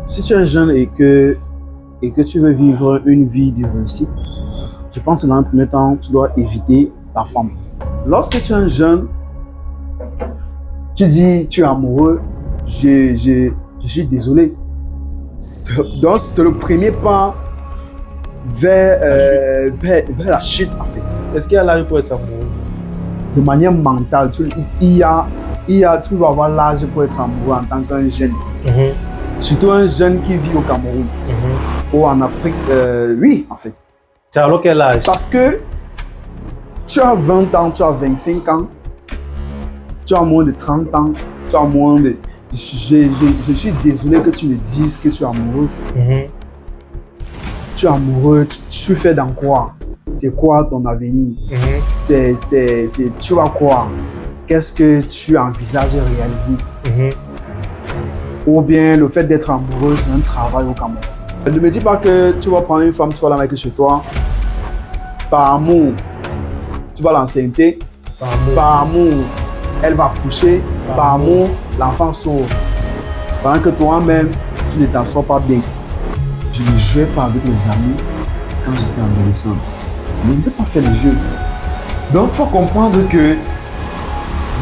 Si tu es jeune et que tu veux vivre une vie de réussite, je pense que dans un premier temps, tu dois éviter ta femme. Lorsque tu es un jeune, tu dis, tu es amoureux, je suis désolé. Donc, c'est le premier pas vers la chute, en fait. Est-ce qu'il y a l'âge pour être amoureux? De manière mentale, tu dois avoir l'âge pour être amoureux en tant qu'un jeune. Surtout un jeune qui vit au Cameroun ou en Afrique. Oui, en fait. C'est alors quel âge? Parce que tu as 20 ans, tu as 25 ans, tu as moins de 30 ans, tu as moins de... Je suis désolé que tu me dises que tu es amoureux. Tu es amoureux, tu fais dans quoi? C'est quoi ton avenir? Tu vas quoi? Qu'est-ce que tu envisages de réaliser? Ou bien le fait d'être amoureux, c'est un travail au Cameroun. Ne me dis pas que tu vas prendre une femme, tu vas la mettre chez toi. Par amour, tu vas l'enceinte. Par amour, elle va coucher. Par amour, l'enfant sort. Pendant que toi-même, tu ne t'en sors pas bien. Je ne jouais pas avec les amis quand j'étais adolescent. Mais je ne peux pas faire les jeux. Donc, il faut comprendre que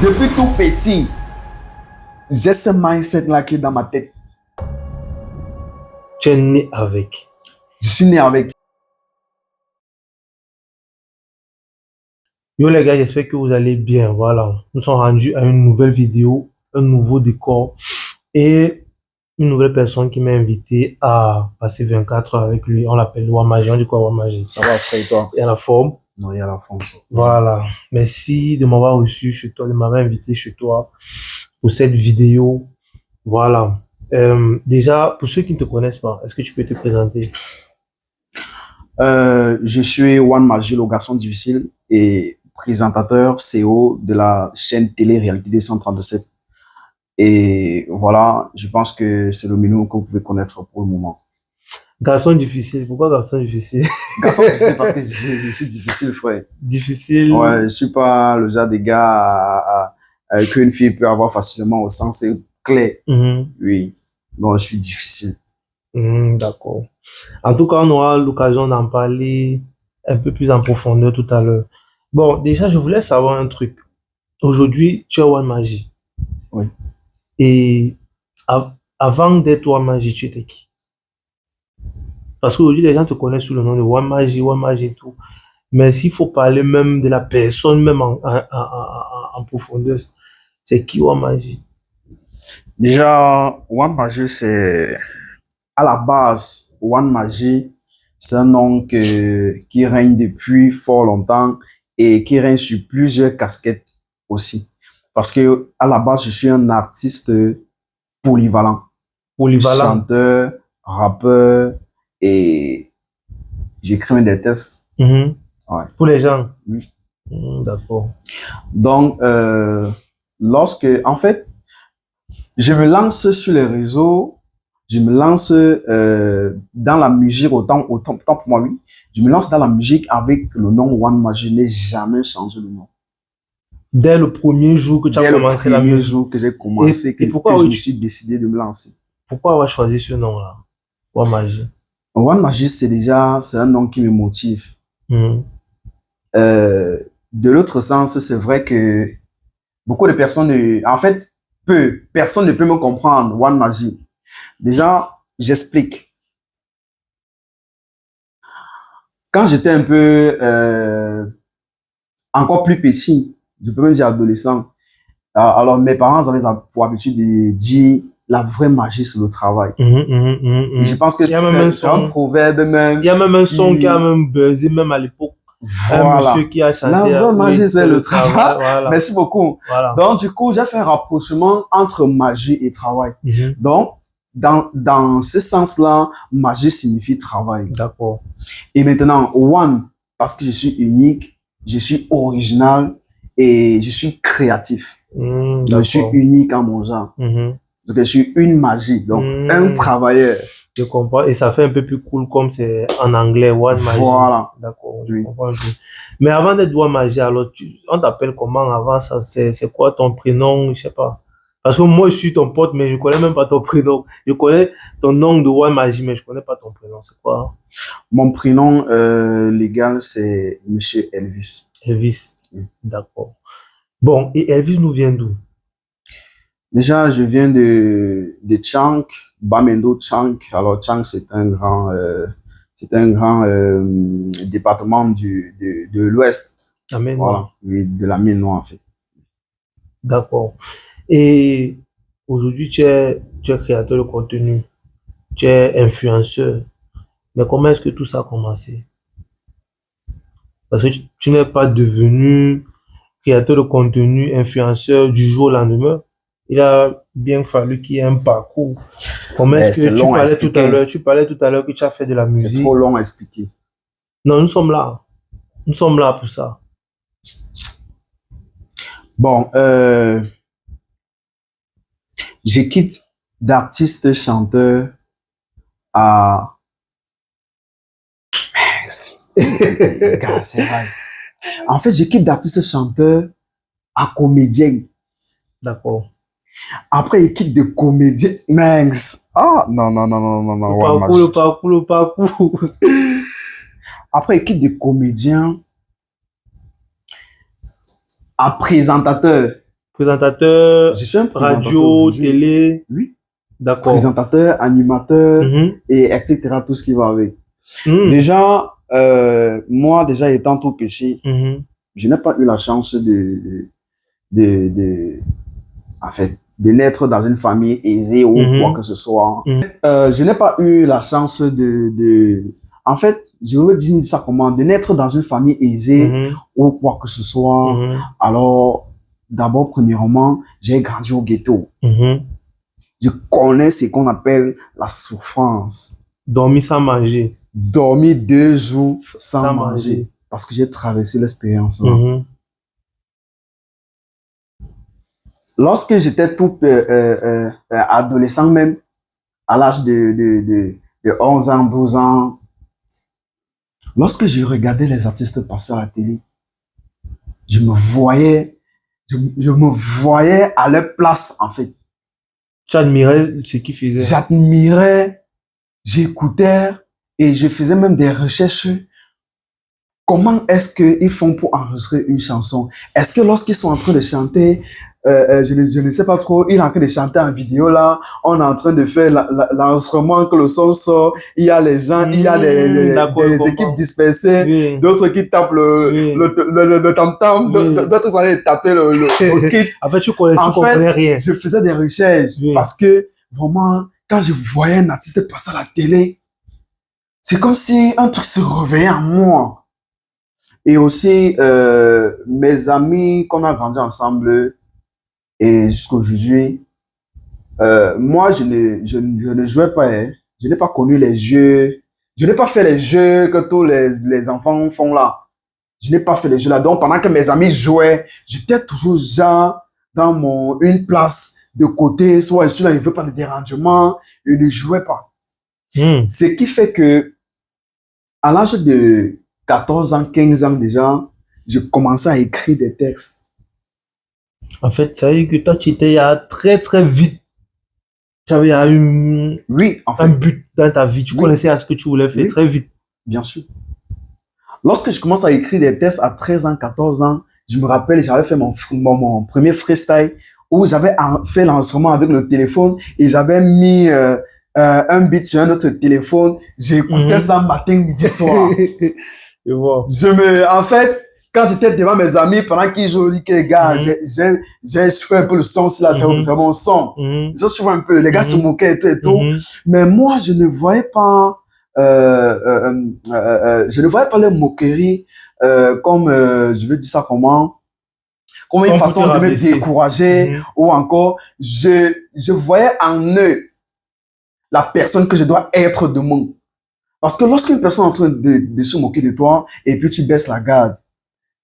depuis tout petit, j'ai ce mindset-là qui est dans ma tête. Tu es né avec. Je suis né avec. Yo les gars, j'espère que vous allez bien. Voilà, nous sommes rendus à une nouvelle vidéo, un nouveau décor et une nouvelle personne qui m'a invité à passer 24 heures avec lui. On l'appelle Wamaji. On dit quoi Wamaji? Ça va, frère, et toi? Il y a la forme. Non, il y a la forme. Voilà. Merci de m'avoir reçu chez toi, de m'avoir invité chez toi pour cette vidéo. Voilà. Déjà, pour ceux qui ne te connaissent pas, est-ce que tu peux te présenter? Je suis Wamaji, le garçon difficile, et présentateur CEO de la chaîne télé Réalité 237. Et voilà, je pense que c'est le minimum que vous pouvez connaître pour le moment. Garçon difficile. Pourquoi garçon difficile? Garçon difficile parce que je suis difficile, frère. Difficile. Ouais, je suis pas le genre de gars qu'une fille peut avoir facilement au sens clair. Oui, donc je suis difficile. D'accord. En tout cas, on aura l'occasion d'en parler un peu plus en profondeur tout à l'heure. Bon, déjà, je voulais savoir un truc. Aujourd'hui, tu es Wamaji. Oui. Et avant d'être Wamaji, tu étais qui? Parce qu'aujourd'hui, les gens te connaissent sous le nom de Wamaji et tout. Mais s'il faut parler même de la personne, même en profondeur, c'est qui Wamaji? Déjà, Wamaji, c'est à la base, Wamaji, c'est un nom qui règne depuis fort longtemps et qui règne sur plusieurs casquettes aussi. Parce que à la base, je suis un artiste polyvalent. Chanteur, rappeur et j'écris des textes. Ouais. Pour les gens? Oui. D'accord. Donc, en fait, je me lance sur les réseaux, je me lance dans la musique, autant pour moi, oui. Je me lance dans la musique avec le nom Wamaji. Je n'ai jamais changé le nom. Dès le premier jour que tu as commencé la musique? Dès le premier jour que j'ai commencé, que je me suis décidé de me lancer. Pourquoi avoir choisi ce nom-là, Wamaji? Wamaji, c'est un nom qui me motive. De l'autre sens, c'est vrai que beaucoup de personnes, en fait, personne ne peut me comprendre, Wamaji. Déjà, j'explique. Quand j'étais un peu encore plus petit, je peux même dire adolescent, alors mes parents avaient pour habitude de dire la vraie magie, c'est le travail. Et je pense que c'est un proverbe même. Il y a même un son qui a même buzzé, même à l'époque. Voilà. Un monsieur qui a chanté. La vraie magie, c'est le travail. Voilà. Merci beaucoup. Voilà. Donc, du coup, j'ai fait un rapprochement entre magie et travail. Donc, dans ce sens-là, magie signifie travail. D'accord. Et maintenant, One, parce que je suis unique, je suis original et je suis créatif. Je suis unique en mon genre. Donc, je suis une magie, donc un travailleur. Je comprends. Et ça fait un peu plus cool comme c'est en anglais, Wamaji. Voilà. D'accord. Oui. Mais avant d'être Wamaji, alors on t'appelle comment avant ça? C'est quoi ton prénom? Je sais pas. Parce que moi, je suis ton pote, mais je connais même pas ton prénom. Je connais ton nom de One Magie, mais je connais pas ton prénom. C'est quoi? Mon prénom légal, c'est Monsieur Elvis. Elvis. D'accord. Bon, et Elvis nous vient d'où? Déjà, je viens de Tchang, Bamendo Tchang. Alors, Tchang, c'est un grand département de l'Ouest. La mer Voilà, Noire. oui, de la mer Noire, en fait. D'accord. Et aujourd'hui, tu es créateur de contenu, tu es influenceur. Mais comment est-ce que tout ça a commencé? Parce que tu n'es pas devenu créateur de contenu, influenceur du jour au lendemain. Il a bien fallu qu'il y ait un parcours. Comment Mais est-ce c'est que long à expliquer. tu parlais tout à l'heure que tu as fait de la C'est musique. trop long à expliquer. Non, nous sommes là. Nous sommes là pour ça. Bon, j'équipe d'artistes chanteurs à... Gars, c'est vrai. En fait, j'équipe d'artistes chanteurs à comédiens. D'accord. Après, équipe de comédiens. Mince. Ah, non, non, non, non, non, non. Le parcours. Après, équipe de comédiens à présentateur. Présentateur, Je suis un présentateur radio, visuel. télé. Oui. D'accord. Présentateur, animateur, et etc. Tout ce qui va avec. Déjà, moi, déjà étant tout petit, je n'ai pas eu la chance en fait, de naître dans une famille aisée ou quoi que ce soit. Je n'ai pas eu la chance en fait, je veux dire ça comment, de naître dans une famille aisée ou quoi que ce soit. Alors, d'abord, premièrement, j'ai grandi au ghetto. Je connais ce qu'on appelle la souffrance. Dormir sans manger. Dormir 2 jours sans manger. Parce que j'ai traversé l'expérience. Lorsque j'étais tout adolescent même, à l'âge de 11 ans, 12 ans, lorsque je regardais les artistes passer à la télé, je me voyais à leur place, en fait. Tu admirais ce qu'ils faisaient. J'admirais, j'écoutais et je faisais même des recherches. Comment est-ce qu'ils font pour enregistrer une chanson? Est-ce que lorsqu'ils sont en train de chanter, je ne sais pas trop, il est en train de chanter en vidéo là, on est en train de faire l'enregistrement que le son sort, il y a les gens, il y a des équipes dispersées, d'autres qui tapent le tam-tam, d'autres sont en train de taper le kit. En fait, tu comprenais rien. Je faisais des recherches parce que vraiment, quand je voyais un artiste passer à la télé, c'est comme si un truc se réveillait en moi. Et aussi, mes amis qu'on a grandi ensemble, et jusqu'à aujourd'hui, moi, je ne jouais pas, hein. Je n'ai pas connu les jeux, je n'ai pas fait les jeux que tous les enfants font là. Je n'ai pas fait les jeux là. Donc, pendant que mes amis jouaient, j'étais toujours genre dans une place de côté, soit je ne veux pas de dérangement, je ne jouais pas. Ce qui fait que, à l'âge de 14 ans, 15 ans déjà, je commençais à écrire des textes. En fait, ça veut dire que toi, tu étais très, très vite. Tu avais oui, en fait, un but dans ta vie. Tu connaissais à ce que tu voulais faire très vite. Bien sûr. Lorsque je commence à écrire des textes à 13 ans, 14 ans, je me rappelle, j'avais fait mon premier freestyle où j'avais fait l'enregistrement avec le téléphone et j'avais mis un beat sur un autre téléphone. J'écoutais ça matin, midi, soir. En fait, quand j'étais devant mes amis, pendant qu'ils jouent, je dis que, gars, j'ai fait un peu le son, là, c'est mon son. Ça, tu vois un peu, les gars se moquaient et tout. Mais moi, je ne voyais pas, les moqueries, comme, je veux dire ça comment, comme une façon de me décourager, ou encore, je voyais en eux la personne que je dois être demain. Parce que lorsqu'une personne est en train de se moquer de toi, et puis tu baisses la garde,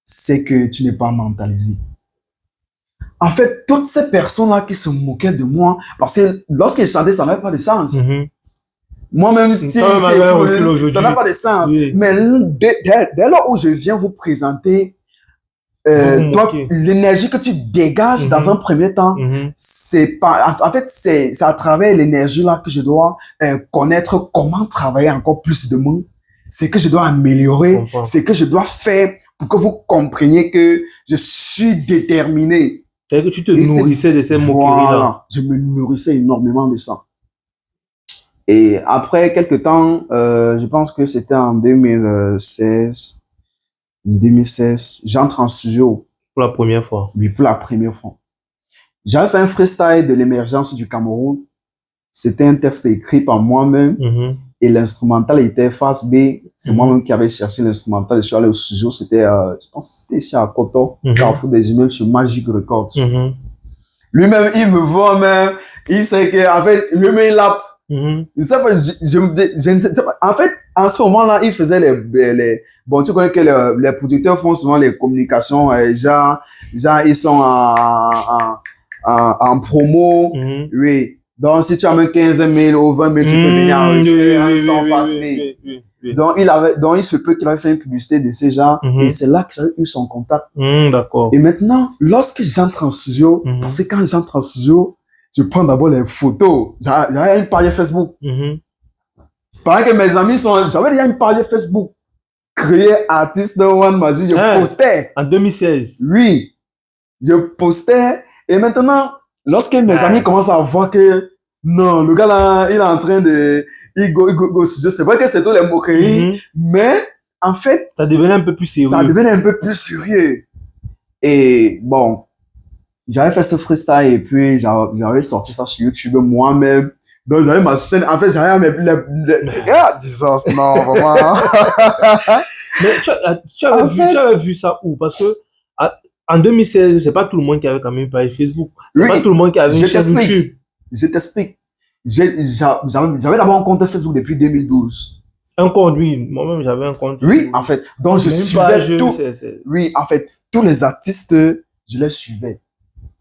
c'est que tu n'es pas mentalisé. En fait, toutes ces personnes-là qui se moquaient de moi, parce que lorsqu'ils chantaient, ça n'avait pas de sens. Moi-même, ça n'a pas de sens. Mais dès lors où je viens vous présenter toi, l'énergie que tu dégages dans un premier temps, c'est pas, en fait, c'est à travers l'énergie là que je dois connaître comment travailler encore plus de monde, c'est que je dois améliorer, c'est que je dois faire pour que vous compreniez que je suis déterminé. C'est que tu te nourrissais de ces moqueries là. Je me nourrissais énormément de ça. Et après quelques temps, je pense que c'était en 2016, j'entre en studio. Pour la première fois. Oui, pour la première fois. J'avais fait un freestyle de l'émergence du Cameroun. C'était un texte écrit par moi-même. Et l'instrumental était face B. C'est moi-même qui avais cherché l'instrumental. Je suis allé au studio. C'était, je pense que c'était ici à Koto, Carrefour des Immeubles sur Magic Records. Lui-même, il me voit même. Il sait que, en fait, lui-même, il a. Je sais pas, je ne sais pas. En fait, en ce moment-là, il faisait les bon, tu connais que les producteurs font souvent les communications, genre, ils sont en promo, oui. Donc, si tu as même 15 000 ou 20 000, tu peux venir enregistrer un son face B. Donc, il se peut qu'il ait fait une publicité de ce genre, et c'est là que j'ai eu son contact. D'accord. Et maintenant, lorsque j'entre en studio, parce que quand j'entre en studio, je prends d'abord les photos. J'avais une page Facebook. Pendant que mes amis j'avais déjà une page Facebook. Créé artiste de One Magic, je postais. En 2016. Oui. Je postais. Et maintenant, lorsque mes amis commencent à voir que, non, le gars là, il est en train de, il go, c'est vrai que c'est tous les moqueries, mais, en fait, ça devenait un peu plus sérieux. Ça devenait un peu plus sérieux. Et, bon, j'avais fait ce freestyle et puis j'avais sorti ça sur YouTube moi-même. Donc j'avais ma chaîne, en fait j'avais disons non vraiment. Mais tu avais vu ça où? Parce que en 2016, c'est pas tout le monde qui avait quand même une page Facebook. C'est pas tout le monde qui avait une chaîne YouTube. Je t'explique. J'avais d'abord un compte Facebook depuis 2012. Un compte, oui. Moi-même j'avais un compte. Oui, en fait. Donc je suivais oui, en fait, tous les artistes, je les suivais.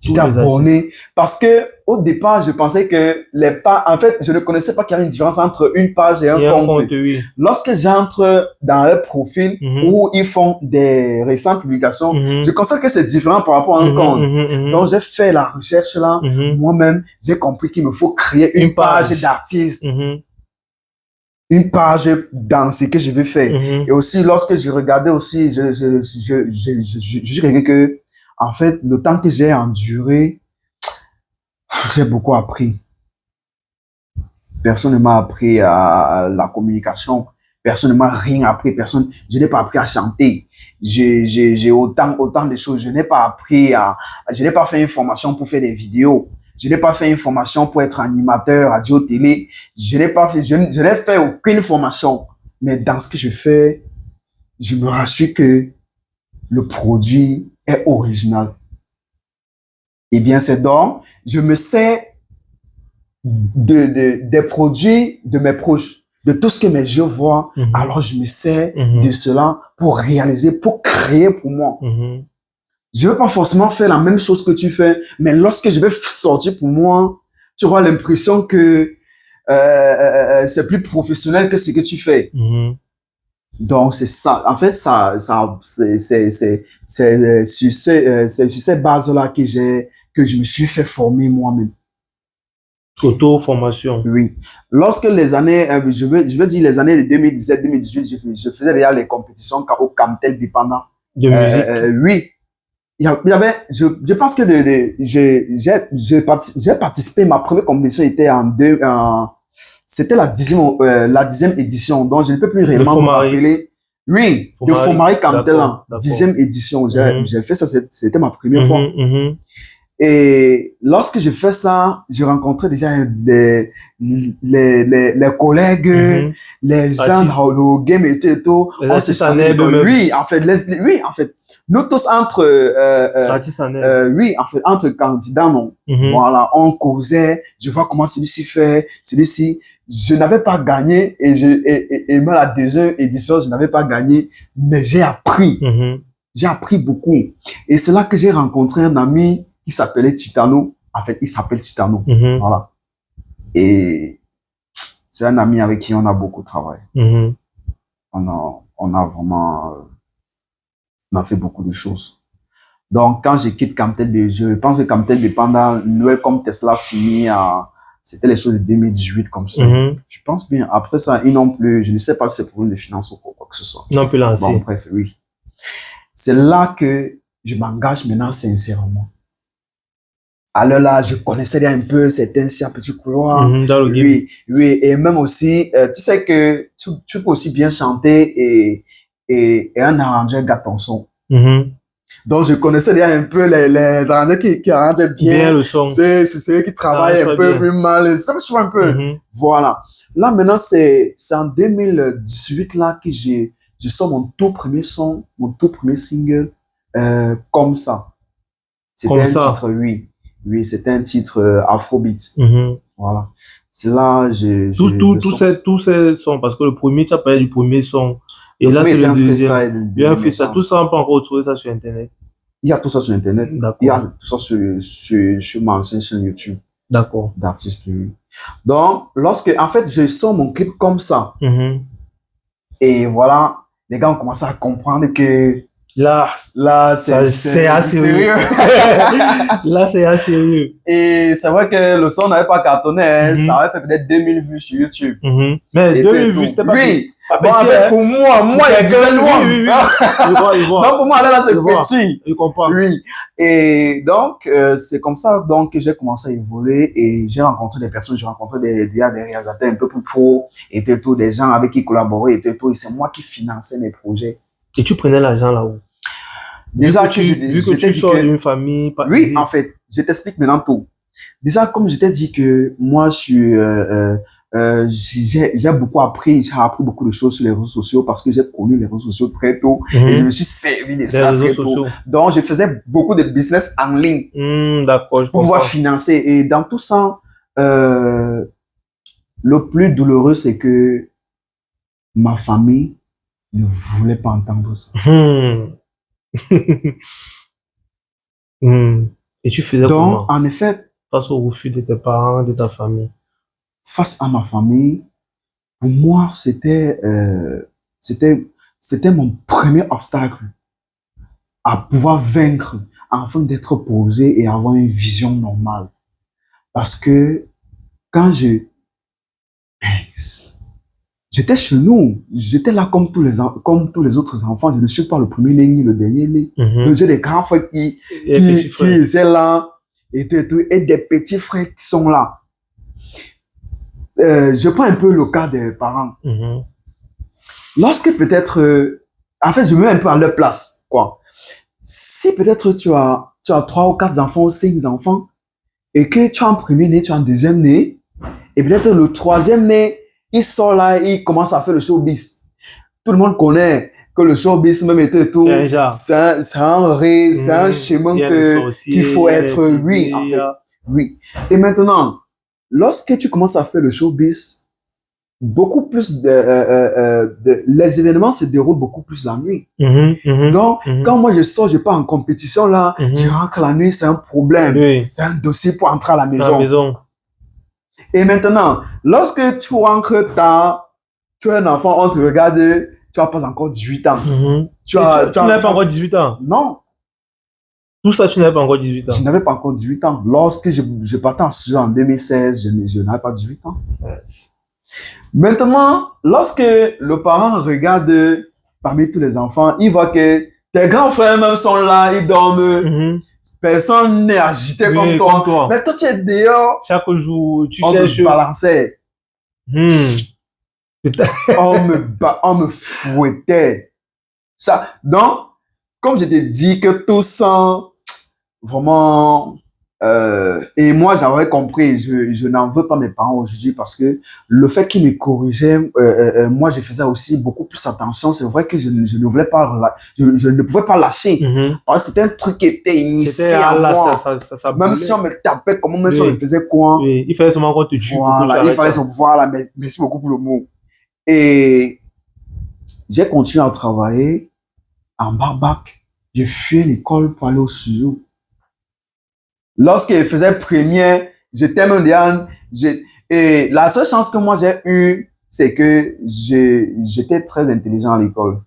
J'étais abonné parce que au départ, je pensais que en fait, je ne connaissais pas qu'il y avait une différence entre une page et un compte. Oui. Lorsque j'entre dans leur profil où ils font des récentes publications, je constate que c'est différent par rapport à un compte. Donc, j'ai fait la recherche là. Moi-même, j'ai compris qu'il me faut créer une page d'artiste. Une page dans ce que je vais faire. Et aussi, lorsque je regardais aussi, je suis quelqu'un que, en fait, le temps que j'ai enduré, j'ai beaucoup appris. Personne ne m'a appris à la communication. Personne ne m'a rien appris. Je n'ai pas appris à chanter. J'ai autant de choses. Je n'ai pas fait une formation pour faire des vidéos. Je n'ai pas fait une formation pour être animateur, radio, télé. Je n'ai fait aucune formation. Mais dans ce que je fais, je me rassure que le produit est original et bien fait. Donc, je me sers des produits de mes proches, de tout ce que mes yeux voient. Alors, je me sers de cela pour réaliser, pour créer pour moi. Je veux pas forcément faire la même chose que tu fais, mais lorsque je vais sortir pour moi, tu auras l'impression que c'est plus professionnel que ce que tu fais. Donc, c'est ça. En fait, c'est sur ces bases-là que je me suis fait former moi-même. Auto-formation. Oui. Lorsque les années, je veux dire les années de 2017-2018, je faisais déjà les compétitions au Camtel Bipana. De musique. Oui. Il y avait, je pense que j'ai participé, ma première compétition était c'était la 10e édition, donc je ne peux plus réellement me rappeler. Oui, de Fomari Camtelan, 10e édition. J'ai fait ça, c'était ma première fois. Et lorsque je fais ça, je rencontrais déjà les collègues, les gens au game et tout. Oui, en fait, nous tous entre entre candidats, non. Voilà, on causait, je vois comment celui-ci fait, celui-ci. Je n'avais pas gagné et même la deuxième édition, je n'avais pas gagné, mais j'ai appris. J'ai appris beaucoup. Et c'est là que j'ai rencontré un ami qui s'appelait Titano. En fait, il s'appelle Titano. Voilà. Et c'est un ami avec qui on a beaucoup travaillé. On a vraiment, on a fait beaucoup de choses. Donc, quand je quitte Camtel, je pense que Camtel, pendant Noël, comme Tesla finit c'était les choses de 2018 comme ça. Je pense bien. Après ça, ils n'ont plus, je ne sais pas si c'est pour une finance ou quoi que ce soit. Non plus lancé. Bon, bref, oui. C'est là que je m'engage maintenant sincèrement. Alors là, je connaissais un peu certains petits couloirs. Dans le game. Oui, oui. Et même aussi, tu sais que tu peux aussi bien chanter et un arrangeur gâte ton son. Donc, je connaissais déjà un peu les arrangeurs qui arrangent bien le son. C'est ceux qui travaillent un peu plus mal. Ça me choque un peu. Voilà. Là, maintenant, c'est en 2018 là que je sors mon tout premier son, mon tout premier single, comme ça. C'était un titre, oui. Oui, c'était un titre Afrobeat. Voilà. C'est là, tous ces sons, parce que le premier, tu as parlé du premier son. Et là, c'est le deuxième. Il y a un freestyle. Tout ça, on peut encore retrouver ça sur Internet. Il y a tout ça sur Internet. Il y a tout ça sur ma ancienne chaîne YouTube. D'accord. D'artistes. Donc, en fait, je sors mon clip comme ça. Et voilà, les gars ont commencé à comprendre que là, c'est assez sérieux. Là, c'est assez sérieux. Et c'est vrai que le son n'avait pas cartonné. Ça avait fait peut-être 2000 vues sur YouTube. Mais 2000 vues, c'était pas oui. Bon, pour moi, il faisait loin. Oui. Je vois. Donc, pour moi, là, c'est petit. Je comprends. Oui. Et donc, c'est comme ça donc, que j'ai commencé à évoluer et j'ai rencontré des personnes, j'ai rencontré des réalisateurs un peu plus pros et tout, des gens avec qui collaborer et tout. Et c'est moi qui finançais mes projets. Et tu prenais l'argent là-haut? Déjà, vu que tu sors d'une famille. Oui, en fait, je t'explique maintenant tout. Déjà, comme je t'ai dit que moi, j'ai beaucoup appris, j'ai appris beaucoup de choses sur les réseaux sociaux parce que j'ai connu les réseaux sociaux très tôt et je me suis servi de ça très tôt. Donc, je faisais beaucoup de business en ligne. D'accord, je pour pouvoir financer. Et dans tout ça, le plus douloureux, c'est que ma famille ne voulait pas entendre ça. Et tu faisais comment? Donc, en effet, face au refus de tes parents, de ta famille. Face à ma famille, pour moi, c'était mon premier obstacle à pouvoir vaincre afin d'être posé et avoir une vision normale. Parce que quand j'étais chez nous, j'étais là comme tous les autres enfants. Je ne suis pas le premier né ni le dernier né. J'ai des grands frères qui étaient là et des petits frères qui sont là. Je prends un peu le cas des parents. Lorsque peut-être, en fait, je me mets un peu à leur place, quoi. Si peut-être tu as 3 ou 4 enfants ou 5 enfants et que tu as un premier né, tu as un deuxième né et peut-être le troisième né, il sort là, il commence à faire le showbiz. Tout le monde connaît que le showbiz même et tout, c'est un chemin qu'il faut être, oui, en fait. Oui. Et maintenant, lorsque tu commences à faire le showbiz, beaucoup plus les événements se déroulent beaucoup plus la nuit. Donc, quand moi je sors, je pars en compétition là, je rentre la nuit, c'est un problème. C'est un dossier pour entrer à la maison. Et maintenant, lorsque tu rentres tard, tu es un enfant, on te regarde, tu n'as pas encore 18 ans. Tu n'avais pas encore 18 ans? Non. Tout ça, tu n'avais pas encore 18 ans? Je n'avais pas encore 18 ans. Lorsque je partais en 2016, je n'avais pas 18 ans. Yes. Maintenant, lorsque le parent regarde parmi tous les enfants, il voit que tes grands frères même sont là, ils dorment. Personne n'est agité comme toi. Mais toi, tu es dehors. Chaque jour, tu cherches. On me balançait. On me fouettait. Ça, donc, comme je t'ai dit que tout ça, vraiment, et moi, j'avais compris, je n'en veux pas mes parents aujourd'hui parce que le fait qu'ils me corrigeaient, moi, je faisais aussi beaucoup plus attention. C'est vrai que je ne voulais pas, je ne pouvais pas lâcher. Parce que c'était un truc qui était initié à moi. Ça même si on me tapait, comment même si on me faisait quoi. Oui. Il fallait seulement qu'on te tue. Voilà, il fallait seulement, voilà, merci beaucoup pour le mot. Et j'ai continué à travailler en barbac. J'ai fui l'école pour aller au studio. Lorsqu'il faisait première, j'étais même déjà, et la seule chance que moi j'ai eue, c'est que j'étais très intelligent à l'école.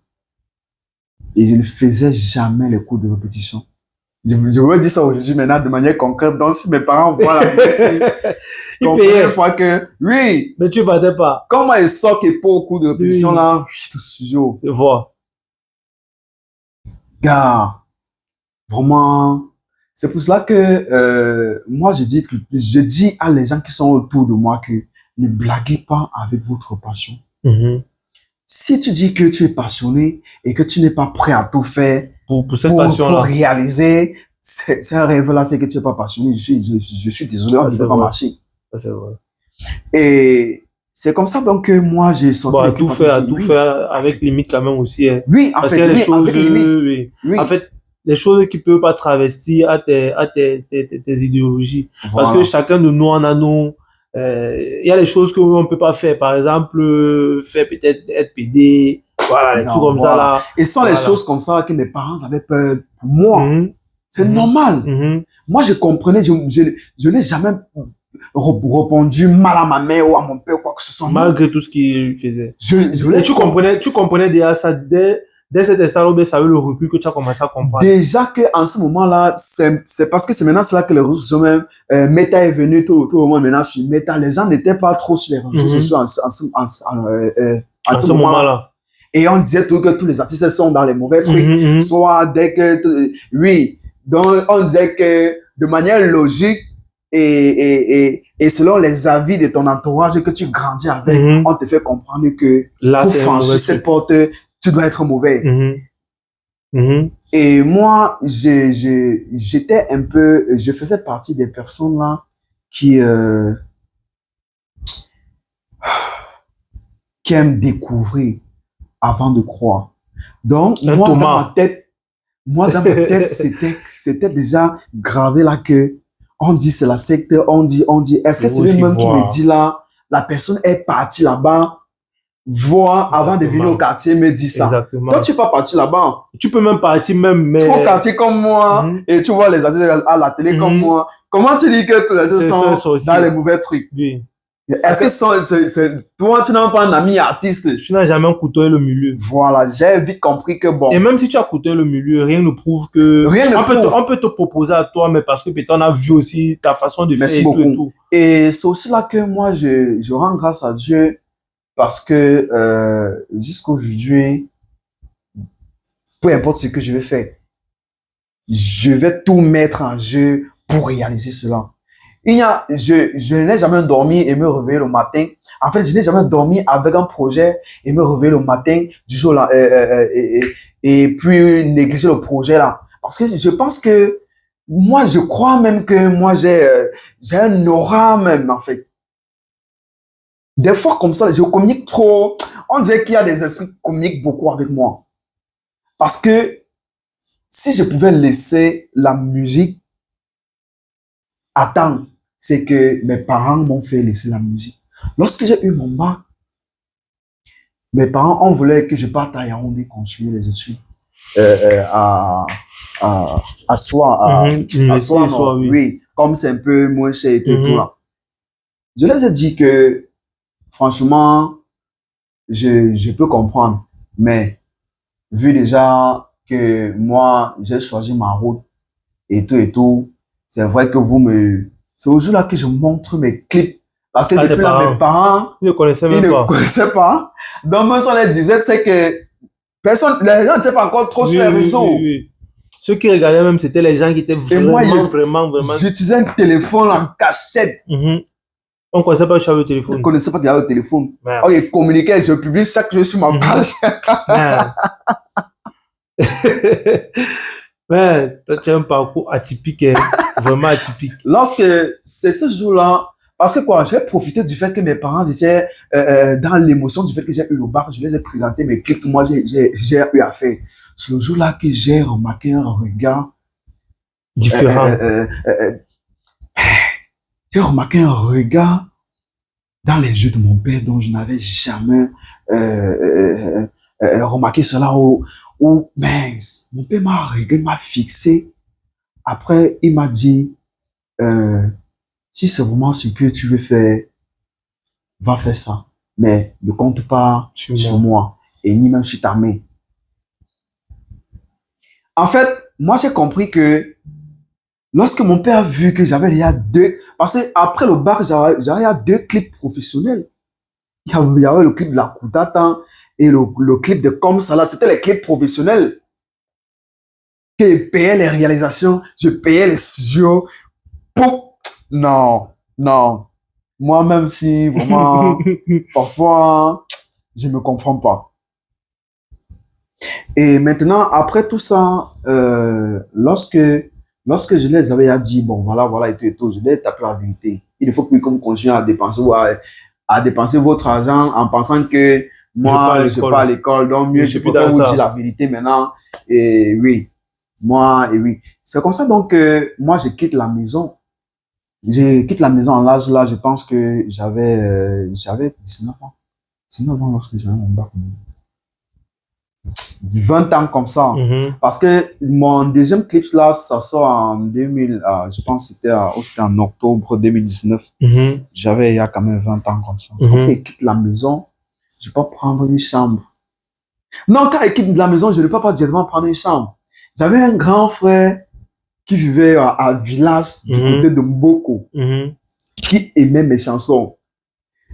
Et je ne faisais jamais les cours de répétition. Je veux dire ça aujourd'hui maintenant de manière concrète. Donc, si mes parents voient la musique, ils payaient. Fois que, oui. Mais tu partais pas. Quand moi, je sors qu'il pas au cours de répétition, oui. Là, le studio. Je vois. Gars, vraiment, c'est pour cela que, moi, je dis à les gens qui sont autour de moi que ne blaguez pas avec votre passion. Si tu dis que tu es passionné et que tu n'es pas prêt à tout faire pour cette passion-là, pour réaliser ce rêve-là, c'est que tu n'es pas passionné. Je suis désolé, on ne peut pas marcher. C'est vrai. Et c'est comme ça donc que moi j'ai sorti. Bon, à tout faire avec limite quand même aussi. Hein. Oui, en parce fait, qu'il y a des oui, choses, oui. En fait, des choses qui peuvent pas travestir à tes idéologies. Voilà. Parce que chacun de nous en a nos. Il y a des choses qu'on peut pas faire. Par exemple, faire peut-être être PD. Voilà, des trucs comme ça là. Et ce sont les choses comme ça que mes parents avaient peur pour moi. C'est normal. Moi, je comprenais, je n'ai jamais répondu mal à ma mère ou à mon père ou quoi que ce soit. Malgré tout ce qu'il faisait. Et tu comprenais déjà ça dès cet instant où ça a eu le recul que tu as commencé à comprendre. Déjà qu'en ce moment-là, c'est parce que c'est maintenant cela que les réseaux sociaux même, Meta est venu tout le monde maintenant sur Meta. Les gens n'étaient pas trop sur les réseaux sociaux en ce moment-là. Et on disait tout que tous les artistes sont dans les mauvais trucs. Soit dès que, oui. Donc, on disait que de manière logique et selon les avis de ton entourage que tu grandis avec, on te fait comprendre que là, pour franchir cette porte, tu dois être mauvais. Et moi, j'étais un peu, je faisais partie des personnes là qui aiment découvrir avant de croire. Donc, moi, dans ma tête, c'était déjà gravé là que on dit c'est la secte, on dit, est-ce que c'est lui-même qui me dit là, la personne est partie là-bas, voir avant de venir au quartier me dit ça. Exactement. Toi, tu n'es pas parti là-bas. Tu peux même partir mais... Tu vas au quartier comme moi et tu vois les artistes à la télé comme moi. Comment tu dis que tous les artistes sont dans les mauvais trucs? Oui. Est-ce que toi, tu n'as pas un ami artiste? Tu n'as jamais côtoyé le milieu. Voilà, j'ai vite compris que bon. Et même si tu as côtoyé le milieu, rien ne prouve que... On peut te proposer à toi, mais parce que peut-être on a vu aussi ta façon de faire et tout et tout. Et c'est aussi là que moi, je rends grâce à Dieu parce que jusqu'à aujourd'hui, peu importe ce que je vais faire, je vais tout mettre en jeu pour réaliser cela. Je n'ai jamais dormi et me réveiller le matin. En fait, je n'ai jamais dormi avec un projet et me réveiller le matin du jour là, et puis négliger le projet là. Parce que je pense que moi, je crois même que moi, j'ai un aura même, en fait. Des fois, comme ça, je communique trop. On dirait qu'il y a des esprits qui communiquent beaucoup avec moi. Parce que si je pouvais laisser la musique attendre, c'est que mes parents m'ont fait laisser la musique. Lorsque j'ai eu mon bac, mes parents ont voulu que je parte à Yaoundé construire les études à Soie, oui, comme c'est un peu moins cher et tout là. Je les ai dit que franchement, je peux comprendre, mais vu déjà que moi j'ai choisi ma route et tout, c'est vrai que c'est au jour là que je montre mes clips. Parce que depuis là, mes parents, ils ne connaissaient pas. Donc, moi, sur les disaient, c'est que les gens n'étaient pas encore trop sur les réseaux. Oui. Ceux qui regardaient même, c'était les gens qui étaient vraiment. J'utilisais un téléphone en cachette. On ne connaissait pas que tu avais le téléphone. On ne connaissait pas qu'il y avait le téléphone. Oh, ils communiquaient, je publie chaque jour sur ma page. Mais tu as un parcours atypique, vraiment atypique. Lorsque c'est ce jour-là, parce que quoi, j'ai profité du fait que mes parents étaient dans l'émotion du fait que j'ai eu le bac, je les ai présenté mes clips que moi j'ai eu à faire. C'est le jour-là que j'ai remarqué un regard différent. J'ai remarqué un regard dans les yeux de mon père dont je n'avais jamais remarqué cela. Mince, mon père m'a regardé, m'a fixé. Après, il m'a dit, si c'est vraiment ce que tu veux faire, va faire ça. Mais ne compte pas sur moi et ni même sur ta main. En fait, moi, j'ai compris que lorsque mon père a vu que j'avais déjà deux, parce que après le bac, j'avais déjà deux clips professionnels. Il y avait le clip de la Koutata et le clip de Comme ça là, c'était les clips professionnels. Que je payais les réalisations, je payais les studios. Pour... Non, non. Moi, même si vraiment, parfois, je ne me comprends pas. Et maintenant, après tout ça, lorsque je les avais dit, bon, voilà, et tout, je les ai tapé la vérité. Il ne faut plus que vous continuez à dépenser, à dépenser votre argent en pensant que moi, je ne suis pas à l'école, donc mieux, je préfère vous dire la vérité maintenant. Et oui, oui. C'est comme ça, donc, moi, je quitte la maison. Je quitte la maison en l'âge là, je pense que j'avais 19 ans. 19 ans lorsque j'avais mon bac. 20 ans comme ça. Parce que mon deuxième clip là, ça sort en 2000, je pense que c'était en octobre 2019. J'avais il y a quand même 20 ans comme ça. Parce que je quitte la maison, je ne vais pas prendre une chambre. Non, quand je quitte la maison, je ne vais pas directement prendre une chambre. J'avais un grand frère qui vivait à village du côté de Mboko, qui aimait mes chansons.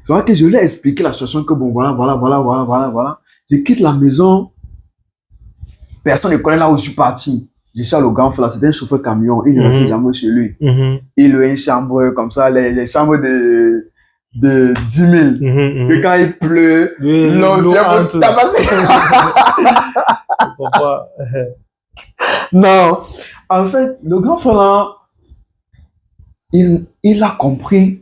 C'est vrai que je lui ai expliqué la situation que bon, voilà. Je quitte la maison. Personne ne connaît là où je suis parti. Je suis à le grand frère, c'était un chauffeur camion. Il ne restait jamais chez lui. Il a une chambre comme ça, les chambres de 10 000. Et quand il pleut, l'eau vient pour tabasser. Non. En fait, le grand frère là, il a compris.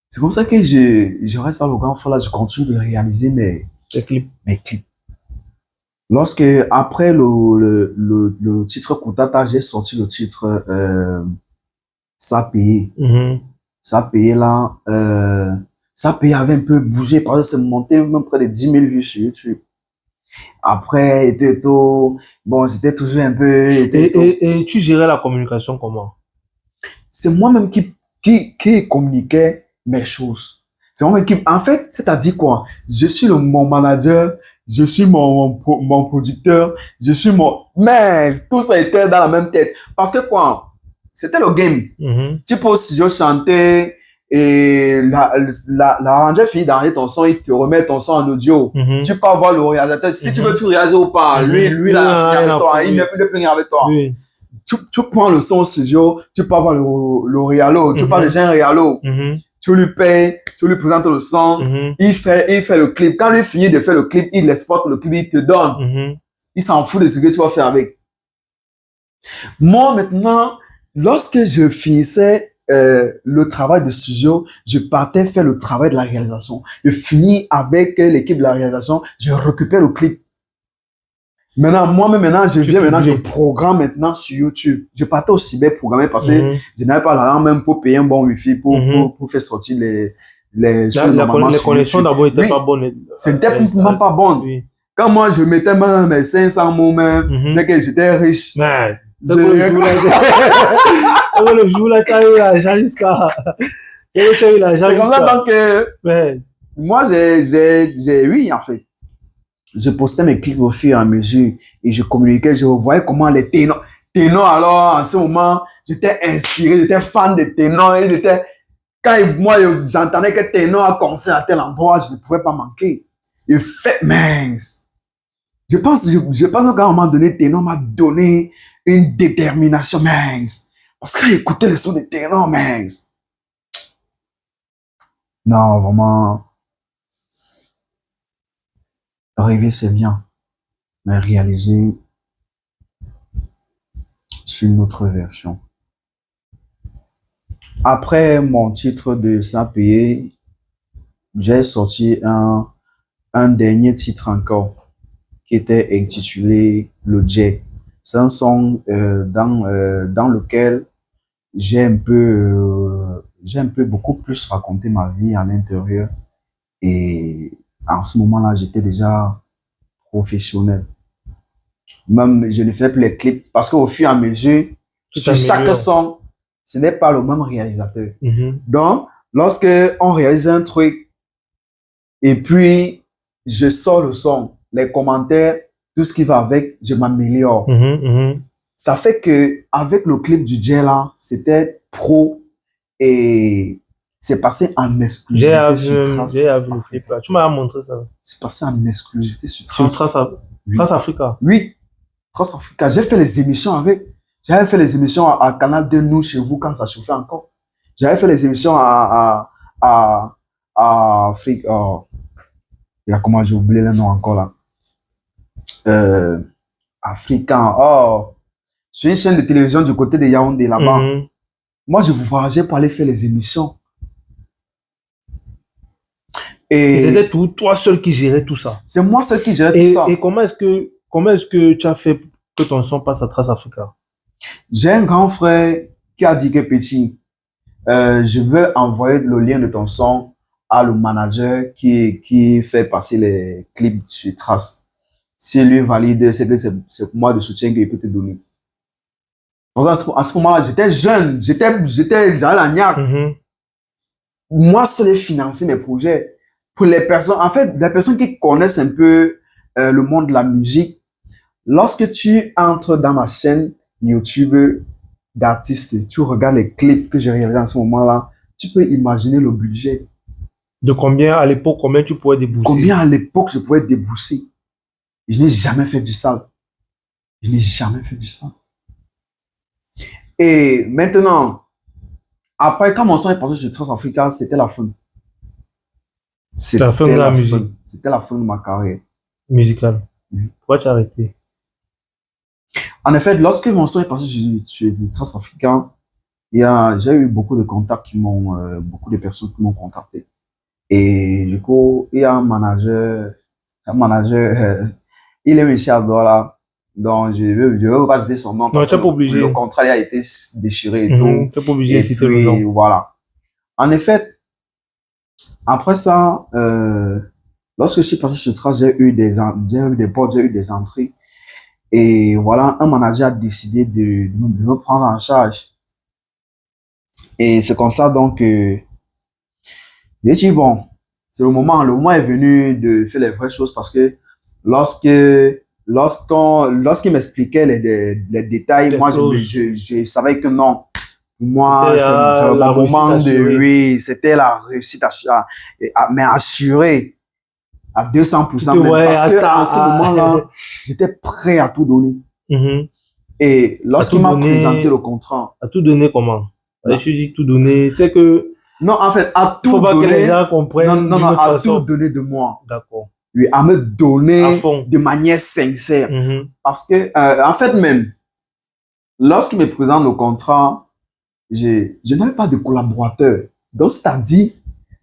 C'est comme ça que je reste dans le grand frère là, je continue de réaliser mes clips. Lorsque, après le titre Koutata, j'ai sorti le titre Ça payé. Ça payé là, Ça payé avait un peu bougé parce que c'est monté même près de 10 000 vues sur YouTube. Après, c'était toujours un peu... Et tu gérais la communication comment? C'est moi-même qui communiquais mes choses. C'est moi-même qui... En fait, c'est-à-dire quoi? Je suis mon manager, je suis mon producteur, je suis mais tout ça était dans la même tête. Parce que quoi? C'était le game. Tu peux aussi chanter et l'arrangeur finit d'arranger ton son, il te remet ton son en audio. Tu peux avoir le réalisateur. Si tu veux, tu réalises ou pas. Lui, là, avec toi. Il ne peut plus venir avec toi. Tu prends le son au studio, tu peux avoir le réalo, tu parles déjà un réalo. Tu lui payes, tu lui présentes le son, il fait le clip. Quand il finit de faire le clip, il exporte le clip, il te donne. Il s'en fout de ce que tu vas faire avec. Moi, maintenant, lorsque je finissais le travail de studio, je partais faire le travail de la réalisation. Je finis avec l'équipe de la réalisation, je récupère le clip. Maintenant, moi-même, je programme maintenant sur YouTube. Je partais aussi bien programmer parce que je n'avais pas l'argent même pour payer un bon wifi pour faire sortir les connexions d'abord n'étaient pas bonnes. C'était même pas bonne. Oui. Quand moi, je mettais même mes 500 mots même, c'est que j'étais riche. Le jour là, tu as eu l'argent jusqu'à... C'est comme ça, donc, moi, oui, en fait. Je postais mes clips au fur et à mesure et je communiquais, je voyais comment les ténors, alors, en ce moment, j'étais inspiré, j'étais fan de ténors, quand moi, j'entendais que ténor a commencé à tel endroit, je ne pouvais pas manquer. Je pense qu'à un moment donné, ténor m'a donné une détermination, parce que j'écoutais le son des ténors, Non, vraiment. Rêver, c'est bien, mais réaliser, c'est une autre version. Après mon titre de Ça payé, j'ai sorti un dernier titre encore, qui était intitulé Le Jet. C'est un son dans lequel j'ai un peu beaucoup plus raconté ma vie à l'intérieur. Et en ce moment-là, j'étais déjà professionnel. Même, je ne fais plus les clips parce qu'au fur et à mesure, sur chaque son, ce n'est pas le même réalisateur. Donc, lorsque on réalise un truc et puis je sors le son, les commentaires, tout ce qui va avec, je m'améliore. ça fait que avec le clip du Jay là, c'était pro et c'est passé en exclusivité sur Trace. J'ai vu le clip là. Tu m'as montré ça. C'est passé en exclusivité sur Sur Trace. Trace Africa. Oui, Trace Africa. J'ai fait les émissions avec. J'avais fait les émissions à Canal 2, nous, chez vous, quand ça chauffait encore. J'avais fait les émissions à Afrique. Il y a comment j'ai oublié le nom encore là. Africain. Oh, sur une chaîne de télévision du côté de Yaoundé là-bas. Moi, je voyageais pour aller faire les émissions. Et c'était toi seul qui gérais tout ça. C'est moi seul qui gérais tout ça. Et comment est-ce que tu as fait que ton son passe à Trace Africa? J'ai un grand frère qui a dit que petit, je veux envoyer le lien de ton son à le manager qui fait passer les clips sur Trace. Si lui valide, c'est pour moi de soutien qu'il peut te donner. À ce moment-là, j'étais jeune, j'avais la niaque. Moi, seul financer mes projets. Pour les personnes, en fait, les personnes qui connaissent un peu le monde de la musique, lorsque tu entres dans ma chaîne YouTube d'artiste, tu regardes les clips que j'ai réalisés en ce moment-là, tu peux imaginer le budget. De combien à l'époque, combien tu pouvais débourser? Combien à l'époque je pouvais débourser? Je n'ai jamais fait du sale. Je n'ai jamais fait du sale. Et maintenant, après, quand mon son est passé sur Trace Africa, c'était la fin. C'était la fin de la musique. C'était la fin de ma carrière musicale. Pourquoi tu as arrêté? En effet, lorsque mon son est passé sur Trace Africa, j'ai eu beaucoup de contacts beaucoup de personnes qui m'ont contacté. Et du coup, il y a un manager, il est ici à Douala. Donc, je veux pas citer son nom. Non, tu n'es pas obligé. Le contrat a été déchiré et tout. Tu n'es pas obligé de citer le nom. Voilà. En effet, après ça, lorsque je suis passé sur Trace, j'ai eu des potes, j'ai eu des entrées. Et voilà, un manager a décidé de me prendre en charge. Et c'est comme ça, donc, j'ai dit, bon, c'est le moment est venu de faire les vraies choses parce que lorsqu'il m'expliquait les détails, moi, je savais que non. Moi, c'est le moment de, oui, c'était la réussite mais assurée à 200%. Parce que à ce moment-là, j'étais prêt à tout donner. Et lorsqu'il m'a présenté le contrat. À tout donner comment? Je dis tout donner, tu sais que. Non, en fait, à tout faut pas donner. Que les gens comprennent. Non, à tout donner de moi. D'accord. Oui, à me donner de manière sincère. Parce que, en fait, même, lorsqu'il me présente le contrat, je n'avais pas de collaborateur. Donc, c'est-à-dire,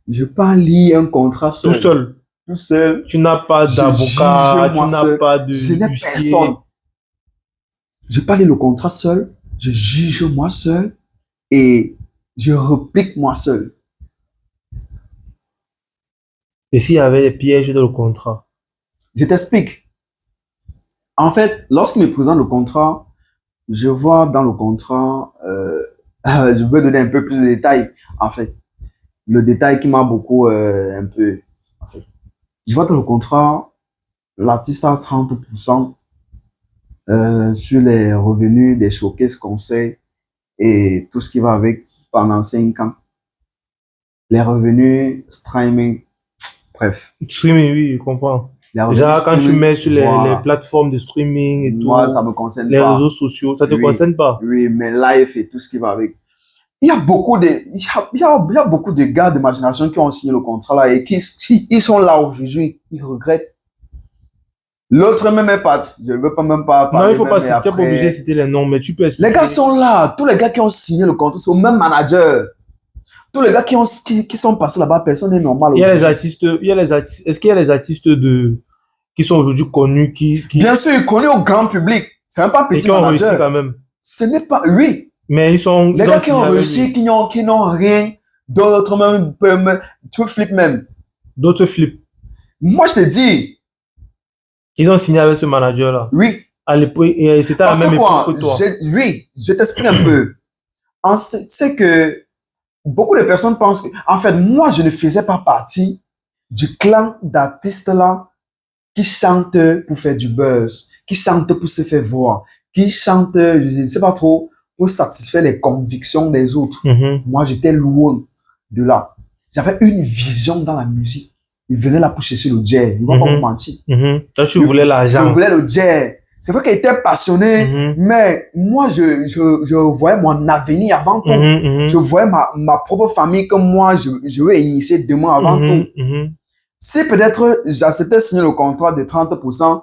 je peux pas lire un contrat seul. Tout seul. Tu n'as pas d'avocat, tu n'as pas de. Je n'ai personne. Je peux pas lire le contrat seul. Je juge moi seul. Et je réplique moi seul. Et s'il y avait des pièges dans le contrat? Je t'explique. En fait, lorsqu'il me présente le contrat, je vois dans le contrat, je veux donner un peu plus de détails, en fait. Le détail qui m'a beaucoup, un peu, en fait. Je vois dans le contrat, l'artiste a 30% sur les revenus des showcases, conseils et tout ce qui va avec pendant 5 ans. Les revenus, streaming, bref. Streaming, oui, je comprends. Déjà, quand tu mets sur les plateformes de streaming et tout. Moi, ça me concerne les réseaux sociaux, ça te concerne pas? Oui, mais live et tout ce qui va avec. Il y a beaucoup de gars de ma génération qui ont signé le contrat là et ils sont là aujourd'hui. Ils regrettent. L'autre même est parti. Je ne veux pas même pas parler. Non, il faut pas citer, tu n'es pas obligé de citer les noms, mais tu peux expliquer. Les gars sont là. Tous les gars qui ont signé le contrat, c'est au même manager. Tous les gars qui sont passés là-bas, personne n'est normal. Il y a les artistes, est-ce qu'il y a les artistes qui sont aujourd'hui connus, Bien sûr, connus au grand public. C'est même pas petit et qui ont manager. réussi quand même. Ce n'est pas, oui. Mais ils sont, les gars qui ont réussi, qui n'ont rien, d'autres même, tu flippes même. D'autres flippent. Moi, je te dis. Ils ont signé avec ce manager-là. Oui. À l'époque, c'était à la même époque que toi. Oui, je t'explique un peu. C'est que beaucoup de personnes pensent que, en fait, moi, je ne faisais pas partie du clan d'artistes là qui chantent pour faire du buzz, qui chantent pour se faire voir, qui chante, je ne sais pas trop, pour satisfaire les convictions des autres. Moi, j'étais loin de là. J'avais une vision dans la musique. Il venait là pour chercher le jazz. Il ne va pas vous mentir. Toi, tu voulais l'argent. Je voulais le jazz. C'est vrai qu'il était passionné, mais moi, je voyais mon avenir avant tout. Je voyais ma propre famille comme moi, je veux initier demain avant tout. Si peut-être j'acceptais signer le contrat de 30%,